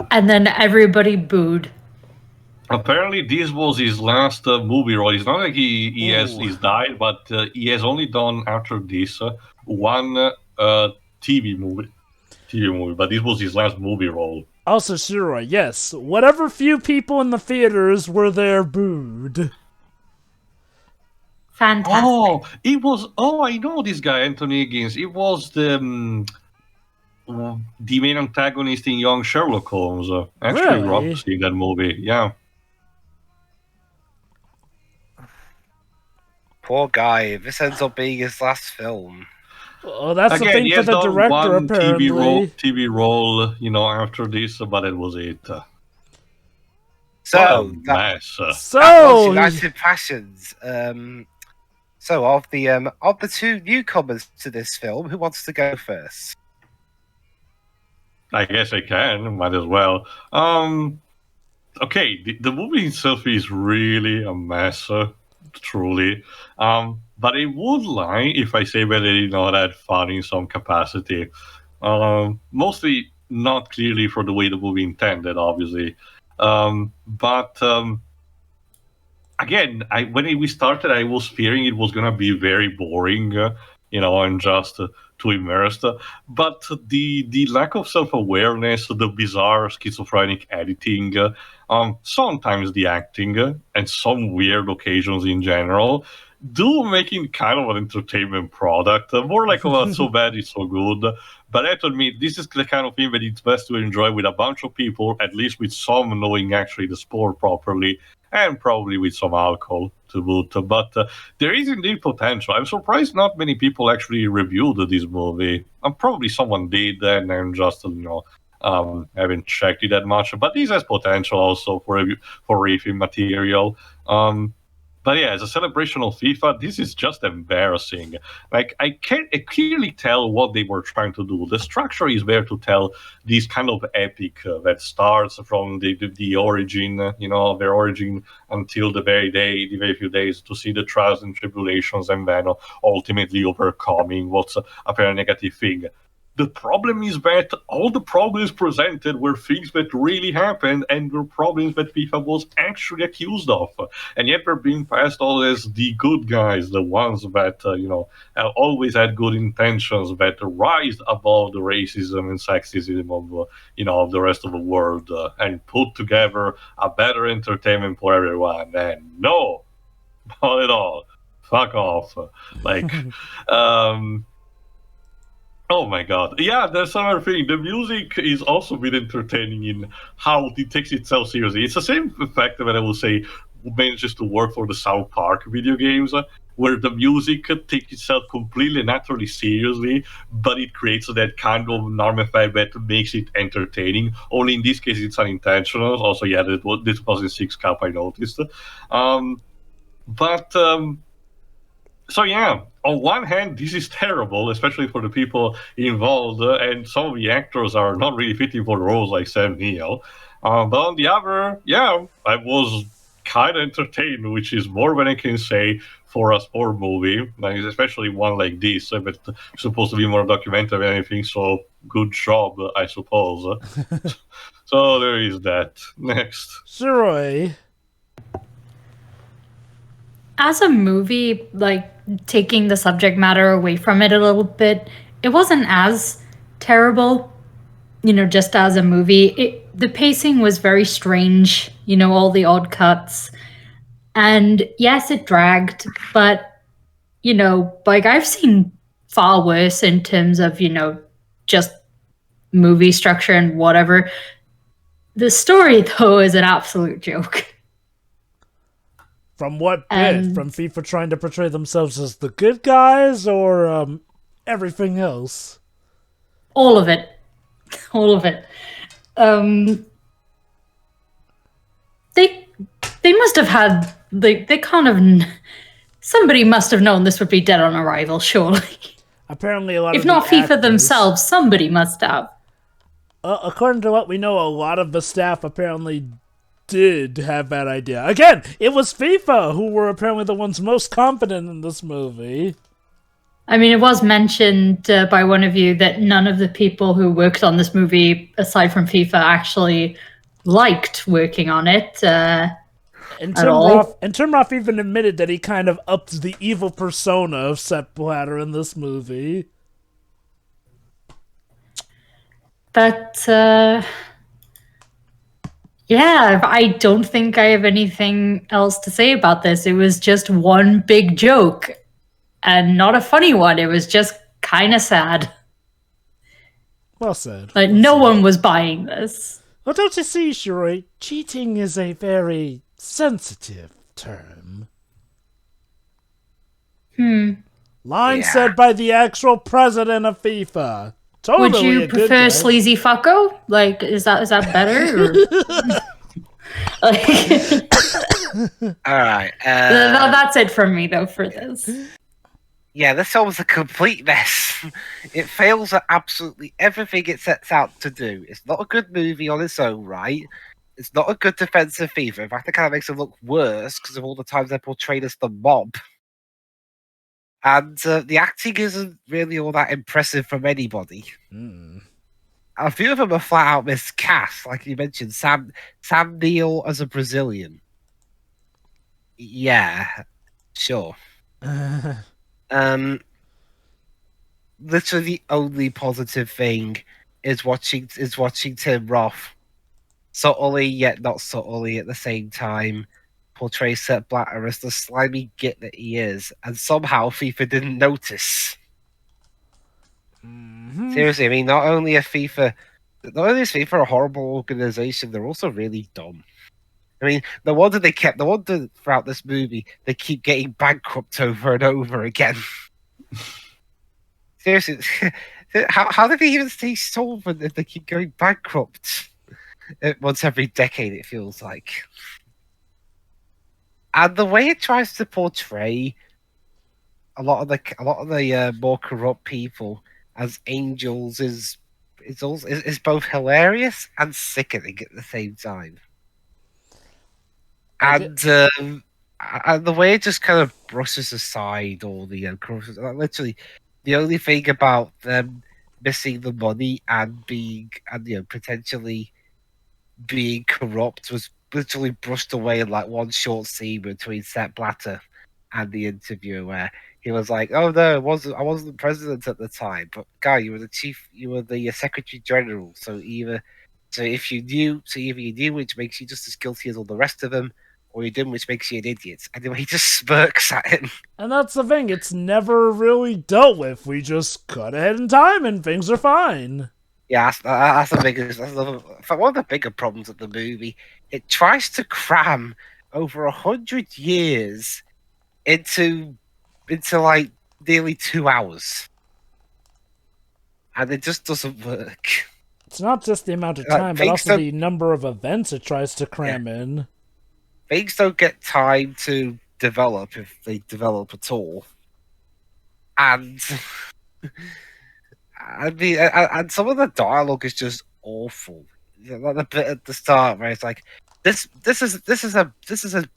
And then everybody booed. Apparently, this was his last movie role. It's not like he's died, but he has only done after this one TV movie. But this was his last movie role. Also, Shiro, yes, whatever few people in the theaters were there booed. Fantastic. Oh, it was. Oh, I know this guy, Anthony Higgins. It was the main antagonist in Young Sherlock Holmes. Actually, Really? Rob's in that movie. Yeah. Poor guy. This ends up being his last film. Oh, that's Again, the thing he for has the done director, one apparently. TV role, after this, but that was it. So, mess. So, that was United Passions. So, of the two newcomers to this film, who wants to go first? I guess I can. Might as well. okay, the movie itself is really a mess, truly. But I would lie if I say that it is not that fun in some capacity. Mostly not clearly for the way the movie intended, obviously. But again, when we started, I was fearing it was gonna be very boring, and just too immersed. But the lack of self awareness, the bizarre schizophrenic editing, sometimes the acting, and some weird occasions in general, do make it kind of an entertainment product. More like, oh, it's so bad, it's so good. But I admit, this is the kind of thing that it's best to enjoy with a bunch of people, at least with some knowing actually the sport properly, and probably with some alcohol to boot. But there is indeed potential. I'm surprised not many people actually reviewed this movie. Probably someone did, and I'm just, haven't checked it that much. But this has potential also for riffing material. But yeah, as a celebration of FIFA, this is just embarrassing. Like, I can't clearly tell what they were trying to do. The structure is there to tell this kind of epic that starts from the origin, their origin until the very few days to see the trials and tribulations and then ultimately overcoming what's a very negative thing. The problem is that all the problems presented were things that really happened and were problems that FIFA was actually accused of. And yet they're being passed all as the good guys, the ones that, always had good intentions, that rise above the racism and sexism of the rest of the world and put together a better entertainment for everyone. And no, not at all. Fuck off. Like, oh my god. Yeah, there's another thing. The music is also been entertaining in how it takes itself seriously. It's the same fact that I will say manages to work for the South Park video games, where the music takes itself completely naturally seriously, but it creates that kind of norm effect that makes it entertaining. Only in this case it's unintentional. Also, yeah, this was in 6 Cup, I noticed. So yeah, on one hand, this is terrible, especially for the people involved, and some of the actors are not really fitting for roles like Sam Neill. But on the other, yeah, I was kind of entertained, which is more than I can say for a sport movie, like, especially one like this, but supposed to be more documentary than anything. So good job, I suppose. So there is that. Next, Shiroi. As a movie, like, taking the subject matter away from it a little bit, it wasn't as terrible, just as a movie. The pacing was very strange, all the odd cuts. And yes, it dragged, but, like, I've seen far worse in terms of, just movie structure and whatever. The story, though, is an absolute joke. From what bit? From FIFA trying to portray themselves as the good guys, or everything else? All of it. All of it. They must have had, they kind of, somebody must have known this would be dead on arrival, surely. Apparently a lot if of not FIFA actors, themselves, somebody must have. According to what we know, a lot of the staff apparently did have that idea. Again, it was FIFA who were apparently the ones most confident in this movie. I mean, it was mentioned by one of you that none of the people who worked on this movie, aside from FIFA, actually liked working on it. And Tim Roth even admitted that he kind of upped the evil persona of Sepp Blatter in this movie. But, yeah, I don't think I have anything else to say about this. It was just one big joke, and not a funny one. It was just kind of sad. Well said. Like, no one was buying this. Well, don't you see, Shiroi? Cheating is a very sensitive term. Line said by the actual president of FIFA. Totally. Would you prefer sleazy fucko? Like, is that better? Or... All right. That's it from me, though, for this. Yeah, this film was a complete mess. It fails at absolutely everything it sets out to do. It's not a good movie on its own right. It's not a good defensive FIFA. In fact, it kind of makes it look worse because of all the times they're portrayed as the mob. And the acting isn't really all that impressive from anybody. A few of them are flat out miscast, like you mentioned, Sam Neill as a Brazilian. Yeah, sure. Literally the only positive thing is watching Tim Roth subtly yet not subtly at the same time portray Sepp Blatter as the slimy git that he is, and somehow FIFA didn't notice. Seriously, I mean, not only is FIFA a horrible organization, they're also really dumb. I mean, no wonder throughout this movie they keep getting bankrupt over and over again. Seriously, how did they even stay solvent if they keep going bankrupt once every decade? It feels like, and the way it tries to portray a lot of the more corrupt people as angels is both hilarious and sickening at the same time. And the way it just kind of brushes aside all the corruption, literally, the only thing about them missing the money and being potentially being corrupt was literally brushed away in like one short scene between Sepp Blatter and the interview where he was like, "Oh no, I wasn't the president at the time, but guy, you were the secretary general. So either you knew, which makes you just as guilty as all the rest of them, or you didn't, which makes you an idiot." And then he just smirks at him. And that's the thing; it's never really dealt with. We just cut ahead in time, and things are fine. Yeah, that's the biggest. One of the bigger problems of the movie. It tries to cram over 100 years into like nearly 2 hours, and it just doesn't work. It's not just the amount of time, but also the number of events it tries to cram in. Things don't get time to develop if they develop at all, and and some of the dialogue is just awful. Like the bit at the start where it's like, "This is a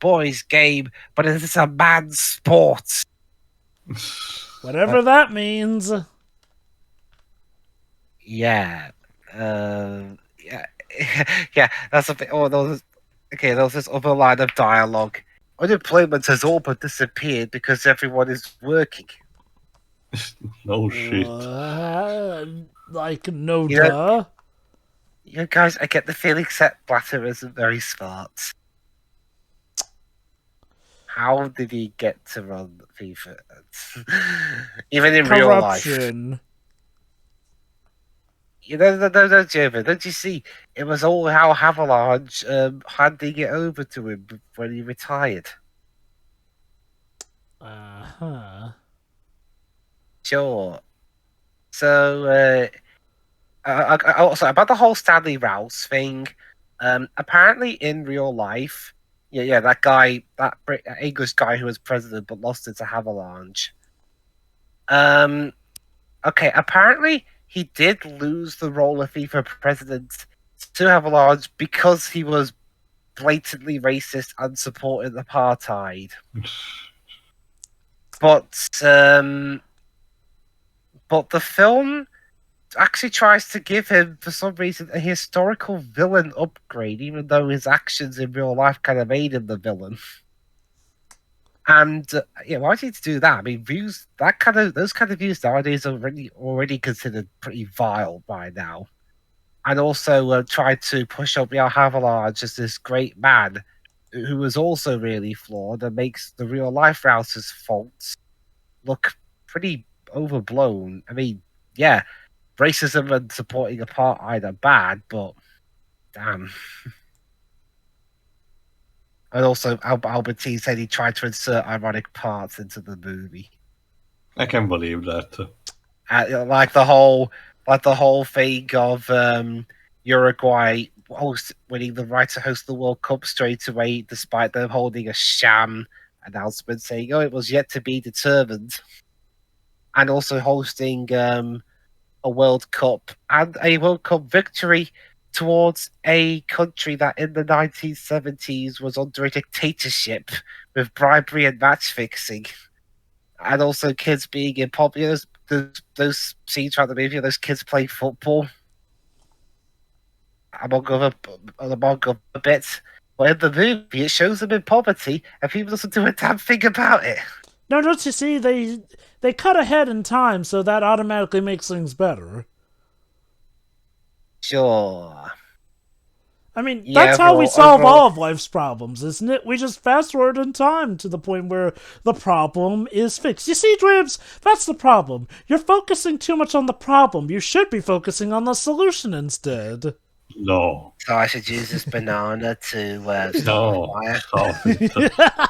boys' game, but it is a man's sport." Whatever that means. Yeah. Yeah. That's a bit. Oh, there was this other line of dialogue. Unemployment has all but disappeared because everyone is working. No shit. Like, no duh. Guys, I get the feeling Sepp Blatter isn't very smart. How did he get to run FIFA? Even in real life. Don't you see? It was all how Havelange handing it over to him when he retired. Sure. So, also about the whole Stanley Rouse thing. Apparently, in real life, that guy, that English guy who was president but lost it to Havelange. Okay, apparently he did lose the role of FIFA president to Havelange because he was blatantly racist and supported apartheid. But the film actually tries to give him, for some reason, a historical villain upgrade, even though his actions in real life kind of made him the villain. And why do you need to do that? I mean, those kind of views nowadays are already considered pretty vile by now. And also tried to push up Havelange as this great man who was also really flawed and makes the real life Rouse's faults look pretty overblown. I mean, yeah, racism and supporting apartheid are bad, but damn. And also, Albertine said he tried to insert ironic parts into the movie. I can believe that. Like the whole thing of Uruguay winning the right to host the World Cup straight away, despite them holding a sham announcement saying, "Oh, it was yet to be determined," and also hosting a World Cup and a World Cup victory towards a country that in the 1970s was under a dictatorship with bribery and match fixing, and also kids being in pub. You know, those scenes throughout the movie, those kids playing football, among other bits. But in the movie, it shows them in poverty, and people doesn't do a damn thing about it. No, don't you see? They cut ahead in time, so that automatically makes things better. Sure. I mean, that's how we solve all of life's problems, isn't it? We just fast forward in time to the point where the problem is fixed. You see, Dribs, that's the problem. You're focusing too much on the problem. You should be focusing on the solution instead. No. So I should use this banana to stop the fire?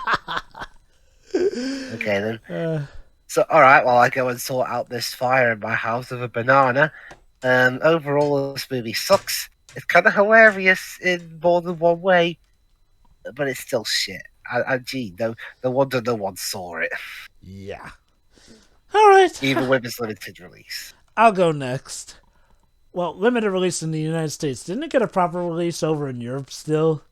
Okay, then. So, alright, well, I go and sort out this fire in my house with a banana. Overall, this movie sucks. It's kind of hilarious in more than one way, but it's still shit. And gee, no wonder no one saw it. Yeah. Alright. Even with its limited release. I'll go next. Well, limited release in the United States. Didn't it get a proper release over in Europe still?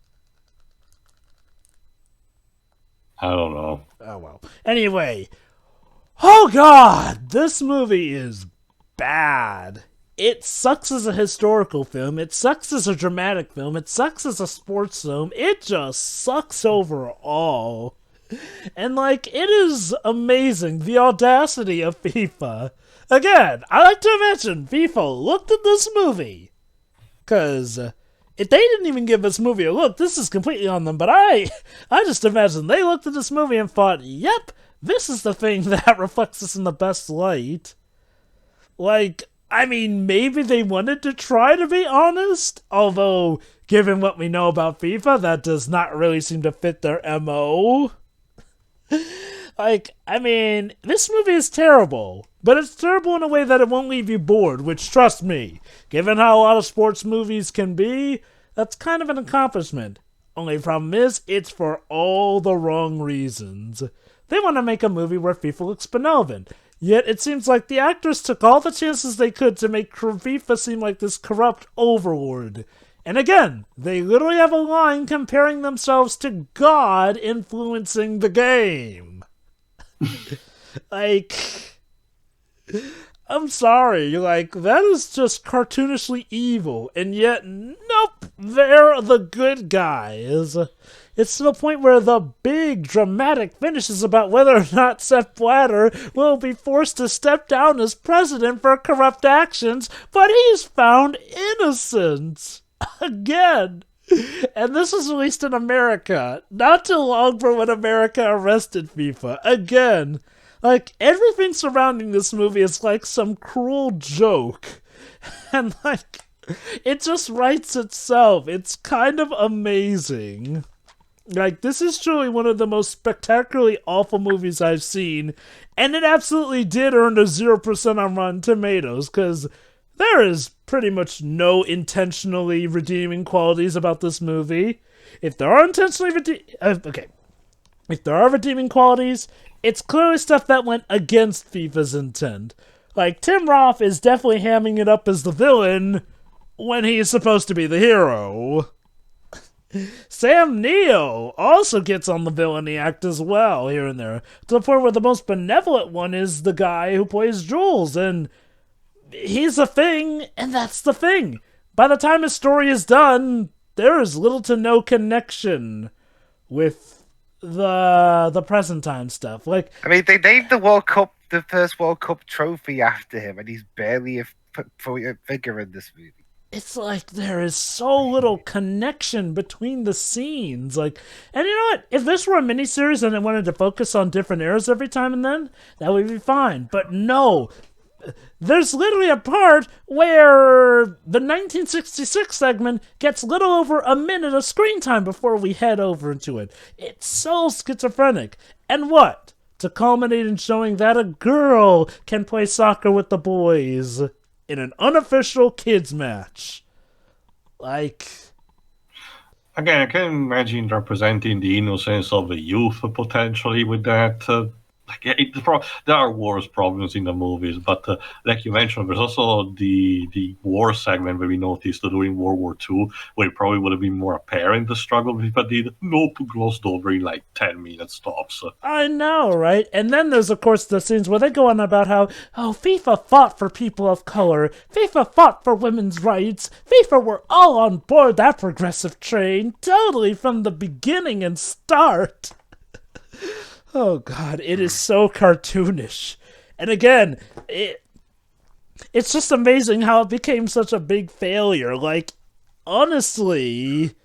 I don't know. Oh, well. Anyway. Oh, God! This movie is bad. It sucks as a historical film. It sucks as a dramatic film. It sucks as a sports film. It just sucks overall. And, like, it is amazing. The audacity of FIFA. Again, I like to imagine FIFA looked at this movie. Because if they didn't even give this movie a look, this is completely on them. But I just imagine they looked at this movie and thought, yep, this is the thing that reflects us in the best light. Like, I mean, maybe they wanted to try to be honest, although, given what we know about FIFA, that does not really seem to fit their MO. Like, I mean, this movie is terrible, but it's terrible in a way that it won't leave you bored, which, trust me, given how a lot of sports movies can be, that's kind of an accomplishment. Only problem is, it's for all the wrong reasons. They want to make a movie where FIFA looks benevolent. Yet it seems like the actors took all the chances they could to make FIFA seem like this corrupt overlord. And again, they literally have a line comparing themselves to God influencing the game. Like, I'm sorry, like, that is just cartoonishly evil. And yet, nope, they're the good guys. It's to the point where the big dramatic finish is about whether or not Sepp Blatter will be forced to step down as president for corrupt actions, but he's found innocent. Again. And this was released in America, not too long for when America arrested FIFA. Again. Like, everything surrounding this movie is like some cruel joke. And, like, it just writes itself. It's kind of amazing. Like, this is truly one of the most spectacularly awful movies I've seen, and it absolutely did earn a 0% on Rotten Tomatoes, because there is pretty much no intentionally redeeming qualities about this movie. If there are if there are redeeming qualities, it's clearly stuff that went against FIFA's intent. Like, Tim Roth is definitely hamming it up as the villain when he is supposed to be the hero. Sam Neill also gets on the villainy act as well, here and there, to the point where the most benevolent one is the guy who plays Jules, and he's a thing, and that's the thing. By the time his story is done, there is little to no connection with the present time stuff. Like, I mean, they named the first World Cup trophy after him, and he's barely a figure in this movie. It's like there is so little connection between the scenes. Like, and you know what? If this were a miniseries and it wanted to focus on different eras every time and then, that would be fine. But no, there's literally a part where the 1966 segment gets little over a minute of screen time before we head over into it. It's so schizophrenic. And what? To culminate in showing that a girl can play soccer with the boys in an unofficial kids match. Like, again, I can imagine representing the innocence of the youth potentially with that there are worse problems in the movies, but like you mentioned, there's also the war segment where we noticed that during World War II, where it probably would have been more apparent the struggle FIFA did. Nope, glossed over in like 10 minutes tops. I know, right? And then there's, of course, the scenes where they go on about how, FIFA fought for people of color, FIFA fought for women's rights, FIFA were all on board that progressive train, totally from the beginning and start. Oh god, it is so cartoonish. And again, it's just amazing how it became such a big failure. Like, honestly,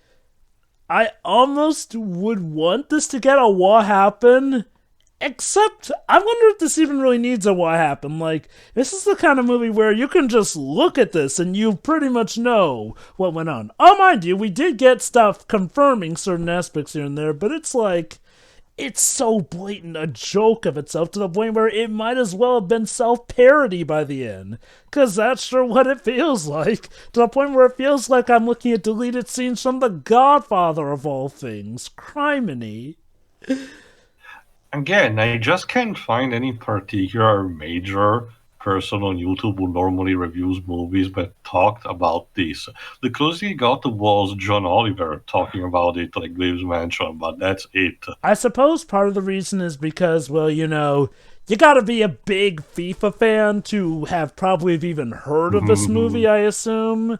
I almost would want this to get a what happened, except I wonder if this even really needs a what happened. Like, this is the kind of movie where you can just look at this and you pretty much know what went on. Oh, mind you, we did get stuff confirming certain aspects here and there, but it's like, it's so blatant a joke of itself to the point where it might as well have been self-parody by the end. Because that's sure what it feels like. To the point where it feels like I'm looking at deleted scenes from The Godfather of all things. Criminy. Again, I just can't find any particular major person on YouTube who normally reviews movies but talked about this. The closest he got was John Oliver talking about it, like Graves mentioned, but that's it. I suppose part of the reason is because, well, you gotta be a big FIFA fan to have probably even heard of this movie, I assume.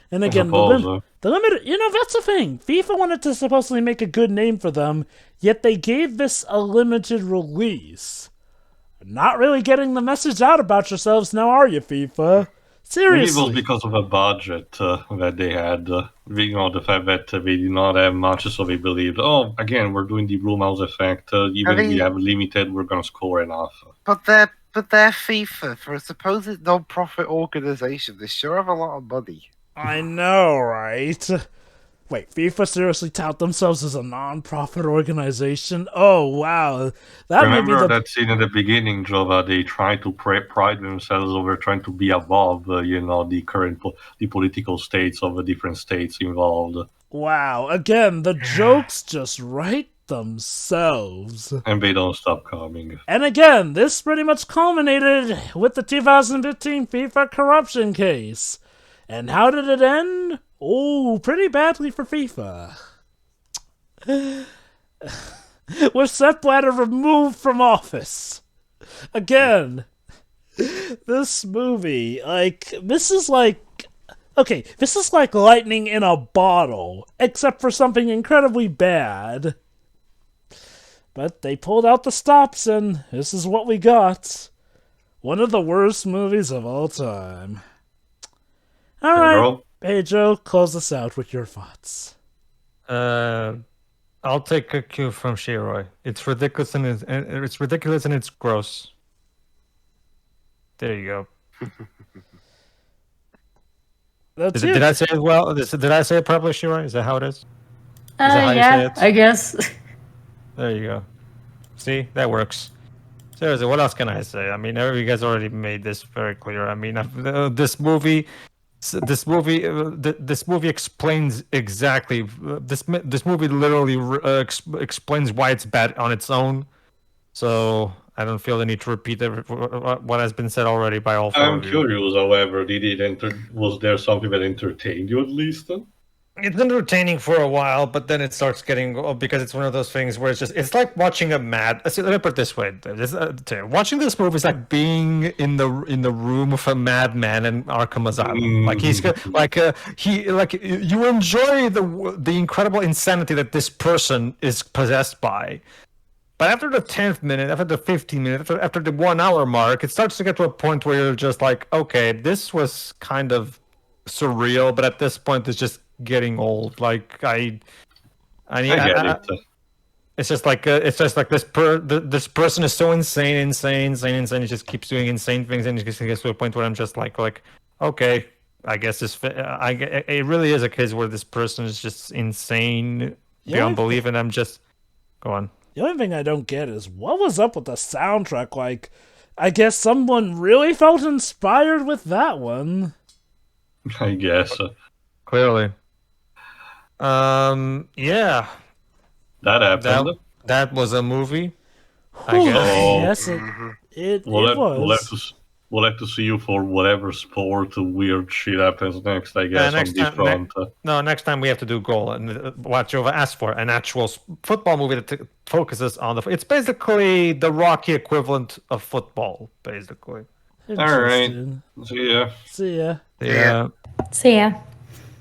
And again, the limited, that's the thing. FIFA wanted to supposedly make a good name for them, yet they gave this a limited release. Not really getting the message out about yourselves now, are you, FIFA? Seriously. Maybe it was because of a budget that they had. The fact that they did not have much, so they believed, again, we're doing the Blumhouse effect. Even if we have limited, we're going to score enough. But they're FIFA, for a supposed non-profit organization. They sure have a lot of money. I know, right? Wait, FIFA seriously tout themselves as a non-profit organization? Oh, wow. Remember that scene at the beginning, Jova? They try to pride themselves over trying to be above, the current the political states of the different states involved. Wow. Again, the jokes just write themselves. And they don't stop coming. And again, this pretty much culminated with the 2015 FIFA corruption case. And how did it end? Oh, pretty badly for FIFA. With Sepp Blatter removed from office. Again, this movie, this is like lightning in a bottle, except for something incredibly bad. But they pulled out the stops, and this is what we got. One of the worst movies of all time. All right. Hey, Joe, close this out with your thoughts. I'll take a cue from Shiroy. It's ridiculous and it's gross. There you go. That's it. Did I say it well? Did I say it properly, Shiroy? Is that how it is? Yeah, I guess. There you go. See, that works. Seriously, what else can I say? I mean, you guys already made this very clear. I mean, this movie explains exactly. This movie literally explains why it's bad on its own. So I don't feel the need to repeat what has been said already by all four of you. I'm curious, however, was there something that entertained you at least? It's entertaining for a while, but then it starts getting, because it's one of those things where it's like watching a let me put it this way. Watching this movie is like being in the room with a madman in Arkham Asylum. You enjoy the incredible insanity that this person is possessed by. But after the 10th minute, after the 15th minute, after the 1 hour mark, it starts to get to a point where you're just like, okay, this was kind of surreal, but at this point it's just getting old. Like I get it. It's just like this person is so insane. He just keeps doing insane things, and it just gets to a point where I'm just like, okay, I guess it really is a case where this person is just insane beyond belief, and I'm just go on. The only thing I don't get is what was up with the soundtrack. Like, I guess someone really felt inspired with that one. I guess. Clearly. Yeah. That happened. That was a movie. I guess. Yes, it was. We'll have to see you for whatever sport weird shit happens next, I guess, on this front. Next time we have to do goal. And what Jova asked for, an actual football movie that focuses on the... It's basically the Rocky equivalent of football, basically. All right. See ya. See ya. Yeah. See ya.